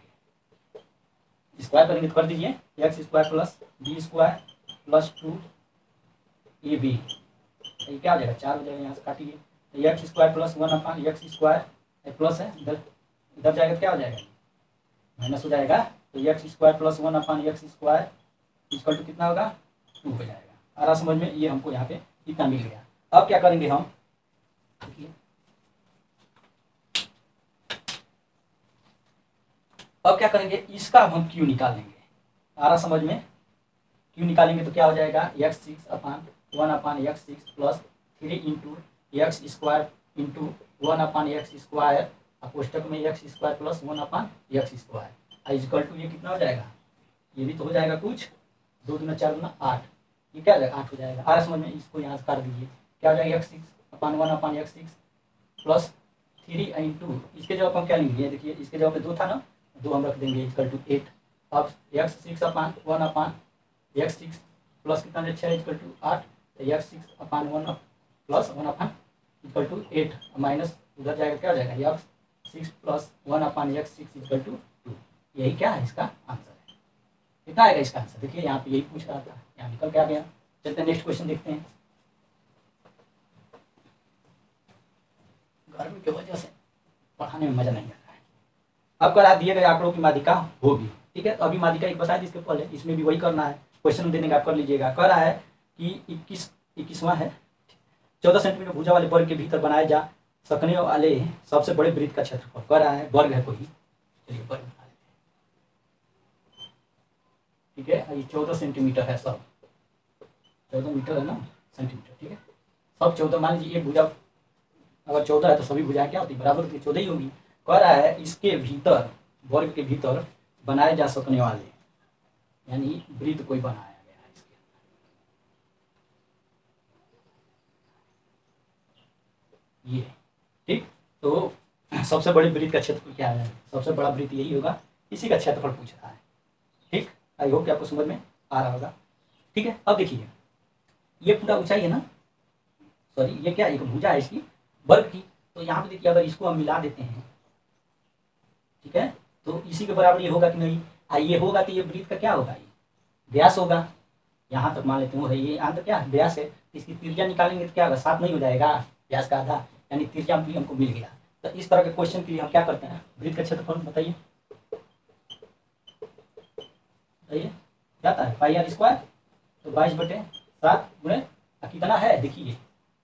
स्क्वायर करेंगे तो कर दीजिए, x² + b² + 2ab, ये क्या हो जाएगा, 4 हो जाएगा, यहाँ से काटिए, तो x² + 1/x² प्लस है, इधर इधर जाएगा तो क्या हो जाएगा, माइनस हो जाएगा, तो x² + 1/x² = कितना होगा, 2 हो जाएगा। आ रहा समझ में? ये हमको यहाँ पे इतना मिल गया। अब क्या करेंगे हम, अब क्या करेंगे, इसका हम क्यू निकाल लेंगे। आ रहा समझ में? क्यू निकालेंगे तो क्या हो जाएगा, x6/1/x6 + 3 × x² × 1/x², कोष्टक में x² + 1/x², ये कितना हो जाएगा, ये भी तो हो जाएगा कुछ, 2 × 4 × 8, ये क्या हो जाएगा, 8 हो जाएगा। आ रहा समझ में? इसको यहाँ से काट दीजिए, क्या हो जाएगा, x6/1/x6 + 3 × इसके जवाब हम क्या लेंगे, ये देखिए इसके जवाब पे 2 था ना, 2 हम रख देंगे, = 8। अब x6/1/x6 प्लस कितना 6 इक्वल टू 8, तो एक्स 6/1 प्लस 1/8 माइनस उधर जाएगा क्या हो जाएगा x 6 plus 1/x 6 equal to 2। यही क्या है इसका आंसर है। कितना आएगा इसका आंसर, देखिए यहाँ पे यही पूछ रहा था, यहाँ निकल के आ गया। चलते हैं नेक्स्ट क्वेश्चन देखते हैं। गर्मी की वजह से पढ़ाने में मजा नहीं आ रहा है। अब करा दिए गए आंकड़ों की माध्यिका होगी, ठीक है। तो अभी माध्यिका एक बताया जिसके पहले, इसमें भी वही करना है, क्वेश्चन देने का आप कर लीजिएगा। कह रहा है कि 21वां है, 14 सेंटीमीटर भुजा वाले वर्ग के भीतर बनाए जा सकने वाले सबसे बड़े वृत्त का क्षेत्रफल। कह रहा है वर्ग है कोई, चलिए वर्ग बना लेते हैं, ठीक है। ये 14 सेंटीमीटर है, सब 14 मीटर है ना, सेंटीमीटर, ठीक है। सब 14, मान लीजिए एक भुजा अगर 14 है तो सभी भुजाएं क्या होती बराबर होती 14 ही होगी। कह रहा है इसके भीतर, वर्ग के भीतर बनाए जा सकने वाले, यानी वृत्त कोई बनाया गया है इसके अंदर, ये ठीक। तो सबसे बड़े वृत्त का क्षेत्रफल क्या है, सबसे बड़ा वृत्त यही होगा, इसी का क्षेत्रफल पूछ रहा है, ठीक। आई होप कि आपको समझ में आ रहा होगा, ठीक है। अब देखिए ये पूरा ऊंचाई है ना, सॉरी ये क्या एक भुजा है इसकी वर्ग की। तो यहाँ पे देखिए अगर इसको हम मिला देते हैं, ठीक है, तो इसी के बराबर ये होगा कि नहीं। ये होगा तो ये वृत्त का क्या होगा, ये व्यास होगा। यहाँ तक मान लेते हैं ये अंत क्या है व्यास है, इसकी त्रिज्या निकालेंगे तो क्या होगा 7 नहीं हो जाएगा, व्यास का आधा, यानी त्रिज्या भी हमको मिल गया। तो इस तरह के क्वेश्चन के लिए हम क्या करते हैं, वृत्त का क्षेत्रफल बताइए, बताइए क्या आता है पाई आर स्क्वायर। तो 22/7 गुणे कितना है, देखिए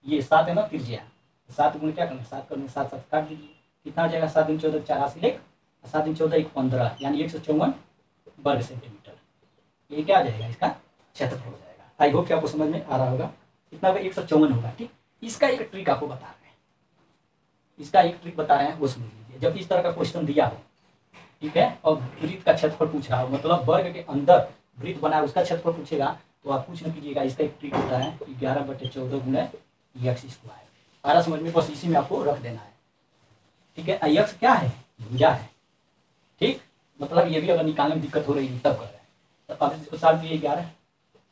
ये 7 है ना त्रिज्या, 7 गुणे क्या करना 7 करने 7 7 काट दीजिए, कितना आ जाएगा 7 × 14 84 लेख, 7 × 14 = 15, यानी 154 वर्ग सेंटीमीटर। ये क्या आ जाएगा इसका क्षेत्रफल हो जाएगा। आई होप कि आपको समझ में आ रहा होगा, कितना होगा 154 होगा, ठीक। इसका एक ट्रिक आपको बता रहे हैं, इसका एक ट्रिक बता रहे हैं, वो समझ लीजिए। जब इस तरह का क्वेश्चन दिया हो, ठीक है, और वृत्त का क्षेत्रफल पूछ रहा हो, मतलब वर्ग के अंदर वृत्त बना है उसका क्षेत्रफल पूछेगा, तो आप कुछ न कीजिएगा, इसका एक ट्रिक होता है 11/14 गुणे x स्क्वायर। आ रहा समझ में, बस इसी में आपको रख देना है, ठीक है। x क्या है, भुजा है, ठीक। मतलब ये भी अगर निकालने में दिक्कत हो रही है तब कर रहे हैं, तो अब इसको साथ दिए 11,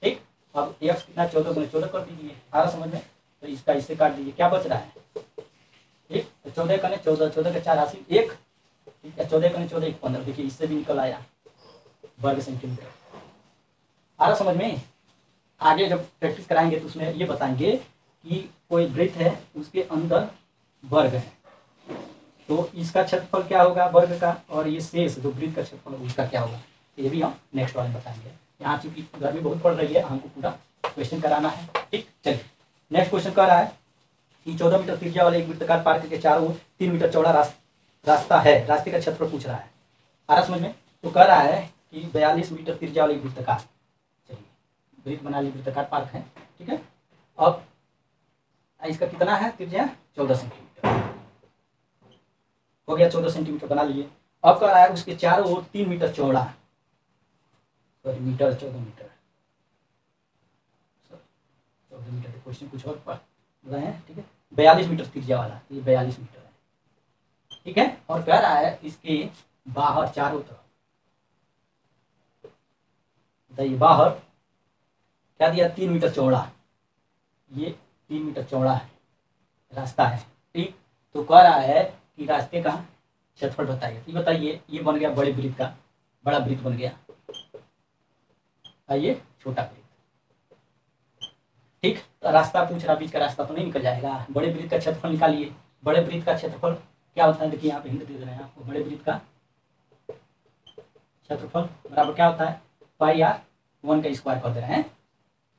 ठीक। अब x कितना 14 गुणे 14 कर दीजिए, आ रहा समझ में। तो इसका इससे काट दीजिए, क्या बच रहा है, ठीक। तो 14 कने 14, 14 के 4 80 1, ठीक है। 14 कने 14 = 15, देखिए इससे भी निकल आया वर्ग सेंटीमीटर। आ रहा समझ में। आगे जब प्रैक्टिस कराएंगे तो उसमें ये बताएंगे कि कोई वृत्त है उसके अंदर वर्ग है, तो इसका क्षेत्रफल क्या होगा वर्ग का, और ये शेष जो वृत्त का क्षेत्रफल उसका क्या होगा, तो ये भी हम नेक्स्ट वाले में बताएंगे। यहाँ चूंकि गर्मी बहुत पड़ रही है, हमको पूरा क्वेश्चन कराना है, ठीक। चलिए नेक्स्ट क्वेश्चन कह रहा है कि 14 मीटर त्रिज्या वाले एक वृत्ताकार पार्क के चारों ओर 3 मीटर चौड़ा रास्ता है, रास्ते का क्षेत्रफल पूछ रहा है। आ रहा समझ में। तो कह रहा है कि 42 मीटर त्रिज्या वाले वृत्ताकार, चलिए वृत्त बना ली, वृत्ताकार पार्क है, ठीक है। अब इसका कितना है त्रिज्या 14 सेंटीमीटर हो गया, 14 सेंटीमीटर बना लिए। अब कह रहा है उसके चारों ओर 3 मीटर चौड़ा, सॉरी मीटर 14 मीटर, 14 मीटर के क्वेश्चन कुछ और पढ़ रहे हैं, ठीक है। 42 मीटर त्रिज्या वाला, ये 42 मीटर है, ठीक है। और कह रहा है इसके बाहर चारों तरफ, बताइए बाहर क्या दिया 3 मीटर चौड़ा, ये 3 मीटर चौड़ा है रास्ता है, ठीक। तो कह रहा है कि रास्ते का क्षेत्रफल बताइए। तो बताइए ये बन गया बड़े वृत्त का, बड़ा वृत्त बन गया, ये छोटा वृत्त, ठीक। तो रास्ता पूछ रहा, बीच का रास्ता तो नहीं निकल जाएगा। बड़े वृत्त का क्षेत्रफल निकालिए। बड़े वृत्त का क्षेत्रफल क्या होता है, देखिए यहाँ पे हिंट दे रहे हैं आपको। बड़े वृत्त का क्षेत्रफल बराबर क्या होता है πr1 का स्क्वायर कर दे रहे हैं,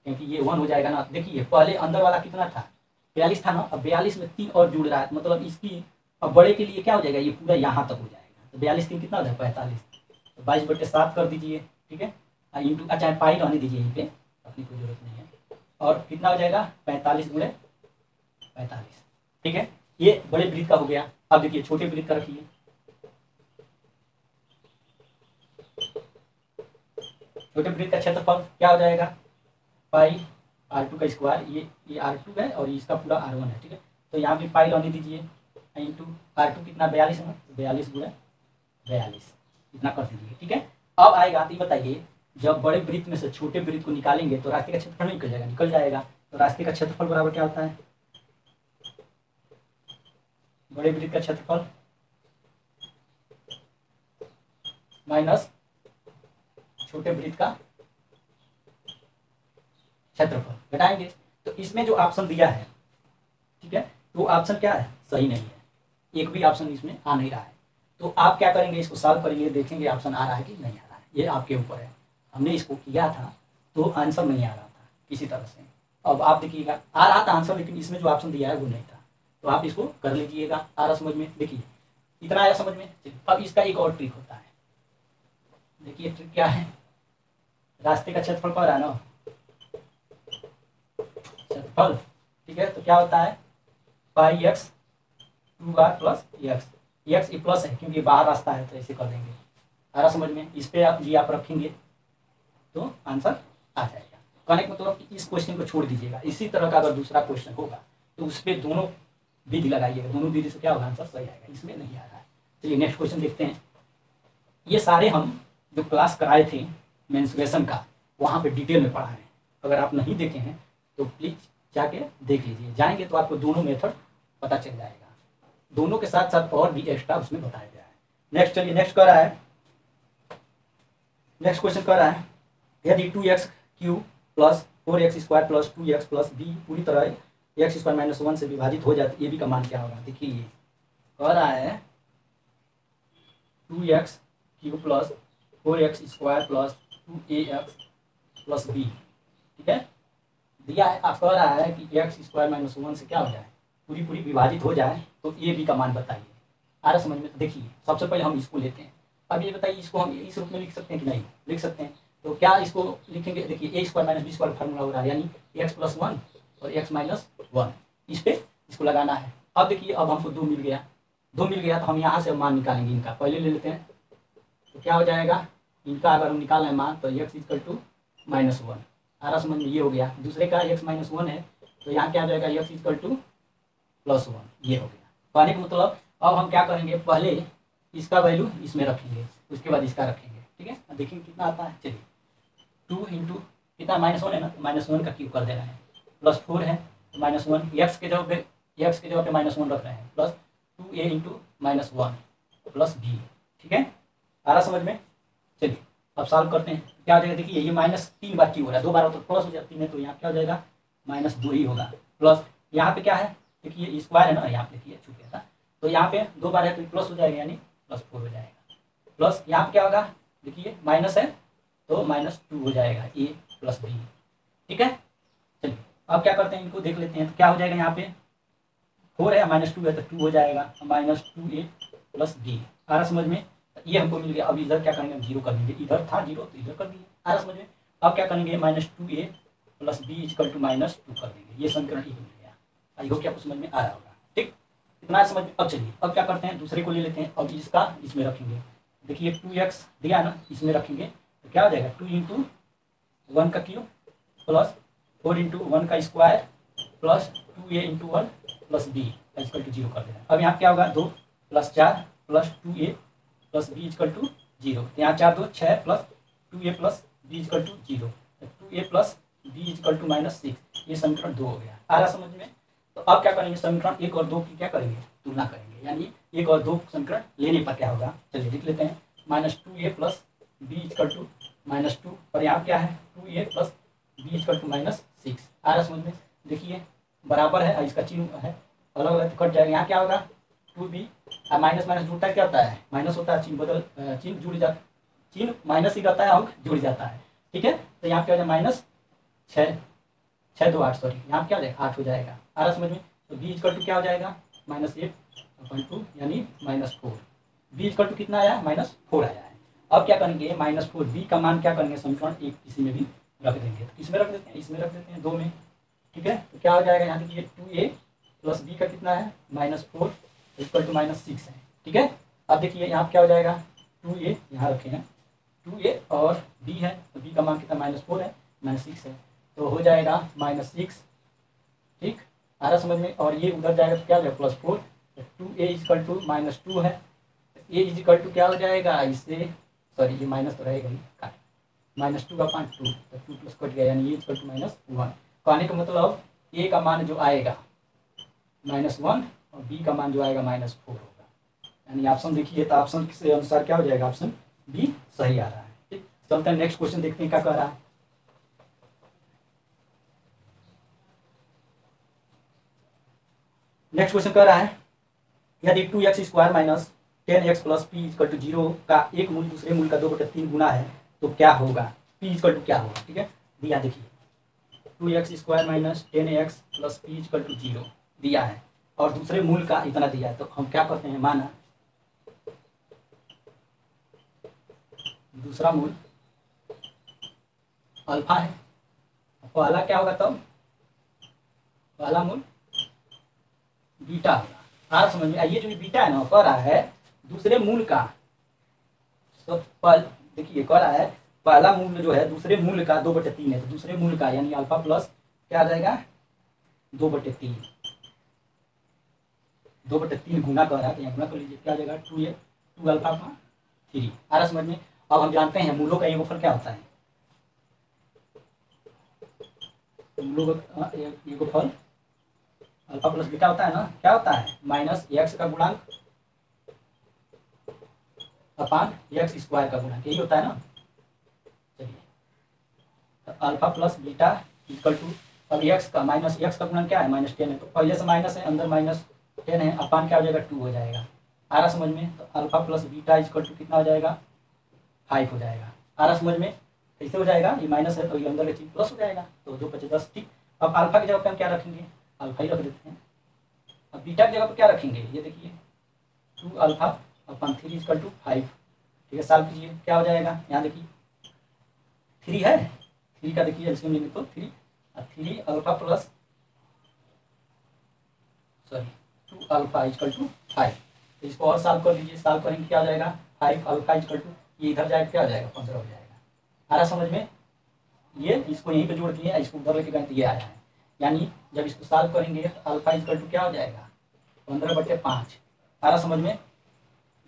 क्योंकि ये 1 हो जाएगा ना। देखिए पहले अंदर वाला कितना था 42 था ना, अब 42 में 3 और जुड़ रहा है, मतलब इसकी अब बड़े के लिए क्या हो जाएगा, ये पूरा यहाँ तक हो जाएगा। तो 42 3 कितना हो जाएगा 45, तो 22/7 कर दीजिए, ठीक है। इंटू अच्छा पाई रहने दीजिए यहीं पे, अपनी कोई जरूरत नहीं है। और कितना हो जाएगा 45 × 45, ठीक है। ये बड़े वृत्त का हो गया। अब देखिए छोटे वृत्त का रखिए। छोटे वृत्त का क्षेत्रफल क्या हो जाएगा πr2 का स्क्वायर, ये r2 है और इसका पूरा r1 है, ठीक है। तो यहाँ भी पाई रहने दीजिए, इंटू r2 कितना 42 है ना, 42 × 42 इतना कर दीजिए, ठीक है। अब आएगा तो ये बताइए जब बड़े वृत्त में से छोटे वृत्त को निकालेंगे तो रास्ते का क्षेत्रफल नहीं निकल जाएगा, निकल जाएगा। तो रास्ते का क्षेत्रफल बराबर क्या होता है, बड़े वृत्त का क्षेत्रफल माइनस छोटे वृत्त का क्षेत्रफल घटाएंगे। तो इसमें जो ऑप्शन दिया है, ठीक है, तो ऑप्शन क्या है, सही नहीं है, एक भी ऑप्शन इसमें आ नहीं रहा है। तो आप क्या करेंगे, इसको सॉल्व करेंगे, देखेंगे ऑप्शन आ रहा है कि नहीं आ रहा है, ये आपके ऊपर है। हमने इसको किया था तो आंसर नहीं आ रहा था किसी तरह से। अब आप देखिएगा आ रहा था आंसर, लेकिन इसमें जो ऑप्शन दिया है वो नहीं था। तो आप इसको कर लीजिएगा, आ रहा समझ में, देखिए इतना आया समझ में। अब इसका एक और ट्रिक होता है, देखिए ट्रिक क्या है, रास्ते का क्षेत्रफल पड़ रहा है ना, क्षेत्रफल, ठीक है, तो क्या होता है pi x 2r plus x, x plus है क्योंकि बाहर रास्ता है तो ऐसे कर देंगे, आ रहा समझ में। इस पे आप जी आप रखेंगे तो आंसर आ जाएगा। कहने का मतलब कि इस क्वेश्चन को छोड़ दीजिएगा, इसी तरह का अगर दूसरा क्वेश्चन होगा तो उस पर दोनों विधि लगाइएगा, दोनों विधि से क्या होगा, आंसर सही आएगा। इसमें नहीं आ रहा है। चलिए नेक्स्ट क्वेश्चन देखते हैं। ये सारे हम जो क्लास कराए थे मेंस्ट्रुएशन का, वहाँ पे डिटेल में पढ़ा है, अगर आप नहीं देखे हैं तो प्लीज जाके देख लीजिए, जाएंगे तो आपको दोनों मेथड पता चल जाएगा, दोनों के साथ साथ और भी एक्स्ट्रा उसमें बताया गया है। नेक्स्ट चलिए, नेक्स्ट कर रहा है, नेक्स्ट क्वेश्चन कर रहा है, यदि 2x³ plus 4x² plus 2x plus b पूरी तरह x² माइनस 1 से विभाजित हो जाती, ये भी का मान क्या होगा। देखिए ये कह रहा है 2x³ plus 4x² plus 2ax plus b, ठीक है, दिया है। आप कह रहा है कि x² माइनस 1 से क्या हो जाए, पूरी पूरी विभाजित हो जाए, तो ये भी का मान बताइए। आ रहा समझ में। देखिए सबसे पहले हम इसको लेते हैं। अब ये बताइए इसको हम इस रूप में लिख सकते हैं कि नहीं, लिख सकते हैं। तो क्या इसको लिखेंगे, देखिए a² माइनस b² फार्मूला हो रहा है, यानी x प्लस 1 और x माइनस 1, इस पे इसको लगाना है। अब देखिए अब हमको 2 मिल गया, 2 मिल गया तो हम यहाँ से मान निकालेंगे इनका, पहले ले लेते हैं। तो क्या हो जाएगा इनका, अगर हम निकालना है मान, तो x = -1, आ रहा समझ में, ये हो गया। दूसरे का x माइनस 1 है तो यहाँ क्या हो जाएगा, x = +1, ये हो गया। कहने का मतलब अब हम क्या करेंगे, पहले इसका वैल्यू इसमें रखेंगे, उसके बाद इसका रखेंगे, ठीक है। देखेंगे कितना आता है। चलिए 2 इंटू कितना, -1 है ना, तो -1 का क्यूब कर देना है, +4 है तो -1, x के जगह पे -1 रख रहे हैं, plus 2a into -1 plus b, ठीक है, आ रहा समझ में। चलिए अब सॉल्व करते हैं, क्या हो जाएगा, देखिए ये -3 बार क्यों हो रहा है, 2 बार हो तो प्लस हो जाती है, तो यहाँ क्या हो जाएगा -2 ही होगा। प्लस यहाँ पे क्या है, देखिए स्क्वायर है ना, यहाँ पे देखिए छूट गया था, तो यहाँ पे 2 बार है तो प्लस हो जाएगा, यानी +4 हो जाएगा। प्लस यहाँ पे क्या होगा, देखिए माइनस है तो -2 हो जाएगा, a प्लस b, ठीक है। चलिए अब क्या करते हैं, इनको देख लेते हैं। तो क्या हो जाएगा, यहाँ पे 4 है -2 है तो 2 हो जाएगा, -2a प्लस b, आ रहा समझ में। ये हमको मिल गया। अब इधर क्या करेंगे, हम 0 कर देंगे, इधर था 0 तो इधर कर दिए, आ रहा समझ में। अब क्या करेंगे, -2a प्लस b = -2 कर देंगे, ये समीकरण 1 मिल गया। आई होप कि आपको समझ में आ रहा होगा, ठीक, इतना समझ में। अब चलिए अब क्या करते हैं, दूसरे को ले लेते हैं। अब इसका इसमें रखेंगे, देखिए 2x दिया ना, इसमें रखेंगे तो क्या हो जाएगा, 2 इंटू 1 का क्यूब प्लस 4 इंटू 1 का square plus 2a into 1 plus b = 0 कर देना। अब यहाँ क्या होगा, 2 + 4 प्लस 2a प्लस b = 0, तो यहाँ 4 2 6 plus 2a plus b = 0, 2a plus b = -6, ये समीकरण 2 हो गया। आ रहा समझ में। तो अब क्या करेंगे, समीकरण 1 और 2 की क्या करेंगे, तुलना करेंगे, यानी 1 और 2 समीकरण लेने पर क्या होगा। चलिए लिख लेते हैं, -2a प्लस b = -2, और यहाँ क्या है 2a प्लस b = -6, आ रहा समझ में। देखिए बराबर है, इसका चिन्ह है अलग अलग तो कट जाएगा। यहाँ क्या होगा 2b, माइनस माइनस जुड़ता है, क्या होता है माइनस होता है, चिन्ह बदल, चिन्ह जुड़ जाता, चिन्ह माइनस ही रहता है, अंक जुड़ जाता है, ठीक है। तो यहाँ क्या हो जाएगा -6, 6 2 8, सॉरी यहाँ क्या हो जाएगा 8 हो जाएगा, आ रहा समझ में। तो b = क्या हो जाएगा -8/2, यानी -4, b = कितना आया, -4 आया है। अब क्या करेंगे, -4, b का मान क्या करेंगे, समीकरण 1 किसी में भी रख देंगे। तो किसमें रख देते हैं, इसमें रख देते हैं, 2 में, ठीक है। तो क्या हो जाएगा, यहाँ देखिए 2a प्लस b का कितना है, -4 = -6 है, ठीक है। अब देखिए यहाँ क्या हो जाएगा, 2a यहाँ रखे हैं, 2a और b है, तो b का मान कितना -4 है, -6 है, तो हो जाएगा -6, ठीक, आ रहा समझ में। और ये उधर जाएगा तो क्या हो जाएगा +4, तो 2a = -2 है, a = क्या हो जाएगा, इससे सॉरी ये माइनस तो रहेगा ही, -2 का पान 2, तो 2 2 कट गया, यानी ये इक्वल टू -1। कहने का मतलब ए का मान जो आएगा -1 और बी का मान जो आएगा -4 होगा। यानी ऑप्शन देखिए, तो ऑप्शन के अनुसार क्या हो जाएगा, ऑप्शन बी सही आ रहा है। ठीक, चलते हैं नेक्स्ट क्वेश्चन देखते हैं क्या कह रहा है। नेक्स्ट क्वेश्चन कह रहा है यदि 2x² minus 10x plus P equal to 0 का एक मूल दूसरे मूल का 2/3 गुना है तो क्या होगा, पी इक्वल टू क्या होगा। ठीक है, दिया देखिए 2x² minus 10x plus P equal to 0 दिया है और दूसरे मूल का इतना दिया है, तो हम क्या करते हैं, माना दूसरा मूल अल्फा है, पहला क्या होगा, तब पहला मूल बीटा होगा। आ समझ में, ये जो बीटा है ना, कह रहा है दूसरे मूल का, तो देखिए कह रहा है पहला मूल जो है दूसरे मूल का 2/3 है, तो दूसरे मूल का यानी अल्फा प्लस क्या आ जाएगा 2/3, 2/3 गुना कर रहा है, तो यहाँ गुना कर लीजिए, क्या आ जाएगा 2 अल्फा 3। आ रहा समझ में। अब हम जानते हैं मूलों का योगफल क्या होता है, मूलों का योगफल अल्फा प्लस बीटा होता है ना, क्या होता है -x का गुणांक अपान x² का गुणांक, यही होता है ना। चलिए, तो alpha plus beta equal to, अब x का -x का गुणांक क्या है -10 है, तो पहले से माइनस है, अंदर -10 है, अपान क्या हो जाएगा 2 हो जाएगा। आ रहा समझ में, तो alpha plus beta equal to कितना हो जाएगा 5 हो जाएगा। आ रहा समझ में, कैसे हो जाएगा, ये माइनस है तो ये अंदर का चीज प्लस हो जाएगा, तो 2 5 10। ठीक, अब अल्फा की जगह पे हम क्या रखेंगे, अल्फा ही रख देते हैं। अब बीटा की जगह पे क्या रखेंगे, ये देखिए 2 अल्फा अपन 3 इक्वल टू 5। ठीक है, सॉल्व कीजिए, क्या हो जाएगा, यहाँ देखिए 3 है, 3 का देखिए एलसीएम लेंगे तो 3 alpha plus 2 alpha equal to 5। तो इसको और सॉल्व कर लीजिए, सॉल्व करेंगे क्या हो जाएगा 5 अल्फा इक्वल टू, ये इधर जाएगा क्या हो जाएगा 15 हो जाएगा। आ रहा समझ में, ये इसको यहीं पे जोड़ दिए, इसको उधर लेके गए तो ये आया है, यानी जब इसको सॉल्व करेंगे तो अल्फा इक्वल टू क्या हो जाएगा 15/5। आ रहा समझ में,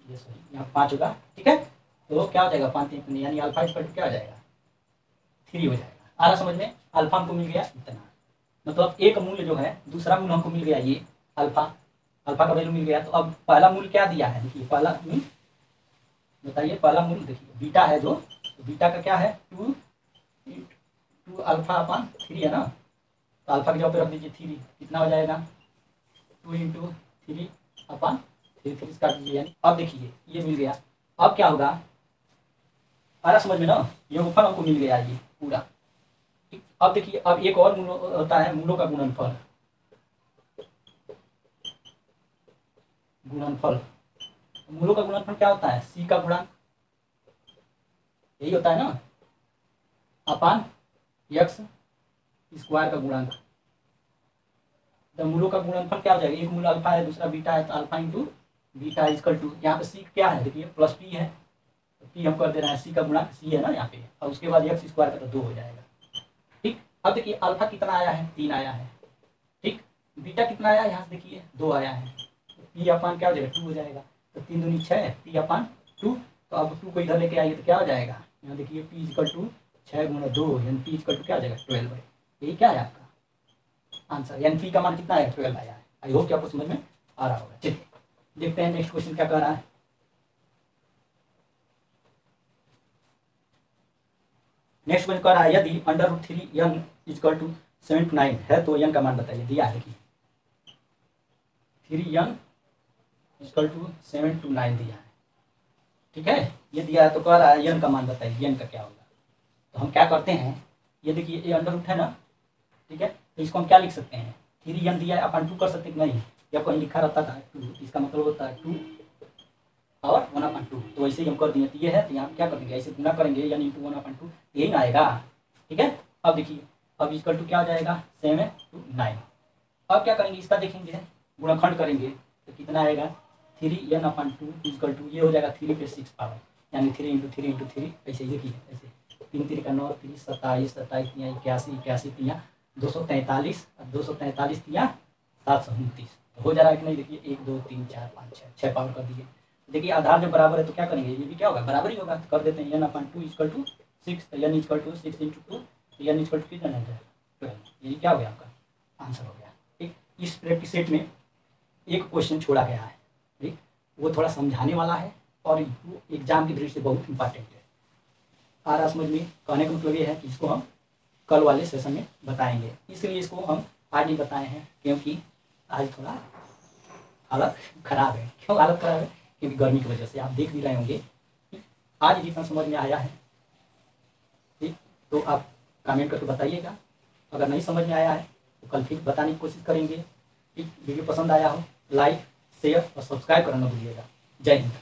ये सॉरी यहाँ 5 होगा। ठीक है, तो क्या हो जाएगा 5 3, यानी अल्फा इक्वल टू क्या हो जाएगा 3 हो जाएगा। आ रहा समझ में, अल्फा हमको मिल गया इतना, मतलब एक मूल्य जो है, दूसरा मूल्य हमको मिल गया ये अल्फा, अल्फा का वैल्यू मिल गया। तो अब पहला मूल्य क्या दिया है, देखिए पहला मूल्य बताइए, पहला मूल्य देखिए बीटा है जो, तो बीटा का क्या है 2 अल्फा अपान 3 है ना, तो अल्फा की जगह पे रख दीजिए 3, कितना हो जाएगा 2 × 3 अपान 3 काट दीजिए, यानी अब देखिए ये मिल गया। अब क्या होगा, आ रहा समझ में ना, योगफल हमको मिल गया ये पूरा। ठीक, अब देखिए अब एक और मूल होता है मूलों का गुणनफल, गुणनफल मूलों का गुणनफल क्या होता है, सी का गुणांक, यही होता है ना, अपान x² का गुणांक। तो मूलों का गुणनफल क्या हो जाएगा, एक मूल अल्फा है दूसरा बीटा है, तो alpha into beta equal to, यहाँ पे सी क्या है देखिए प्लस पी है, तो पी हम कर दे रहे हैं, सी का गुणांक सी है ना यहाँ पे, और उसके बाद x² का तो 2 हो जाएगा। ठीक, अब देखिए अल्फा कितना आया है 3 आया है। ठीक, बीटा कितना आया है, यहाँ से देखिए 2 आया है, तो पी अपान क्या हो जाएगा 2 हो जाएगा, तो 3 दूनी 6 पी अपान 2। तो अब 2 को इधर लेके आइए तो क्या हो जाएगा, यहाँ देखिए पी इक्वल टू 6 × 2, यानी पी इक्वल टू क्या हो जाएगा 12। यही क्या है आपका आंसर, यानी पी का मान कितना है 12 आया है। आई होप कि आपको समझ में आ रहा होगा। चलिए देखते हैं नेक्स्ट क्वेश्चन क्या कह रहा है। नेक्स्ट क्वेश्चन कह रहा है यदि √3n इक्वल टू 7 to 9 है तो n का मान बताइए, दिया है देखिए 3n इक्वल टू 7 to 9 दिया है। ठीक है, ये दिया है तो कह रहा है n का मान बताइए, n का क्या होगा। तो हम क्या करते हैं, ये देखिए ये अंडर है ना, ठीक है, तो इसको हम क्या लिख सकते हैं 3n दिया है अपन 2 कर सकते नहीं, या कहीं लिखा रहता था 2, इसका मतलब होता है 2 और 1/2, तो ऐसे ही हम कर दिए। तो ये है तो यहाँ क्या करेंगे ऐसे गुना करेंगे, यानी 1/2 यही आएगा। ठीक है, अब देखिए अब इक्वल टू क्या हो जाएगा 7 to 9। अब क्या करेंगे, इसका देखेंगे गुणनखंड करेंगे तो कितना आएगा 3n/2 इक्वल टू, ये हो जाएगा 3 पे 6 पावर, यानी 3 × 3 × 3, ऐसे ही देखिए ऐसे 3 3 का 9, 3 27 27 तिया 81 81 तिया 243 243 तिया 729, तो हो जा रहा है कि नहीं। देखिए 1 2 3 4 5 6 पावर कर दिए। देखिए आधार जब बराबर है तो क्या करेंगे, ये भी क्या होगा बराबर ही होगा, तो कर देते हैं n/2 इक्वल टू 6 तो n इक्वल टू 6 इंटू 2 तो n इक्वल टू कितना आ जाएगा 12। यही क्या हो गया आपका आंसर हो गया। ठीक, इस प्रैक्टिस सेट में एक क्वेश्चन छोड़ा गया है, ठीक, वो थोड़ा समझाने वाला है और वो एग्जाम की दृष्टि से बहुत इंपॉर्टेंट है। आ रहा समझ में? कहने का मतलब ये है कि इसको हम कल वाले सेशन में बताएंगे, इसलिए इसको हम आज नहीं बताए हैं क्योंकि आज थोड़ा हालत खराब है। क्यों हालत खराब है? क्योंकि गर्मी की वजह से। आप देख भी रहे होंगे आज जितना समझ में आया है, ठीक, तो आप कमेंट करके बताइएगा। अगर नहीं समझ में आया है तो कल फिर बताने की कोशिश करेंगे। ठीक, वीडियो पसंद आया हो लाइक शेयर और सब्सक्राइब करना भूलिएगा। जय हिंद।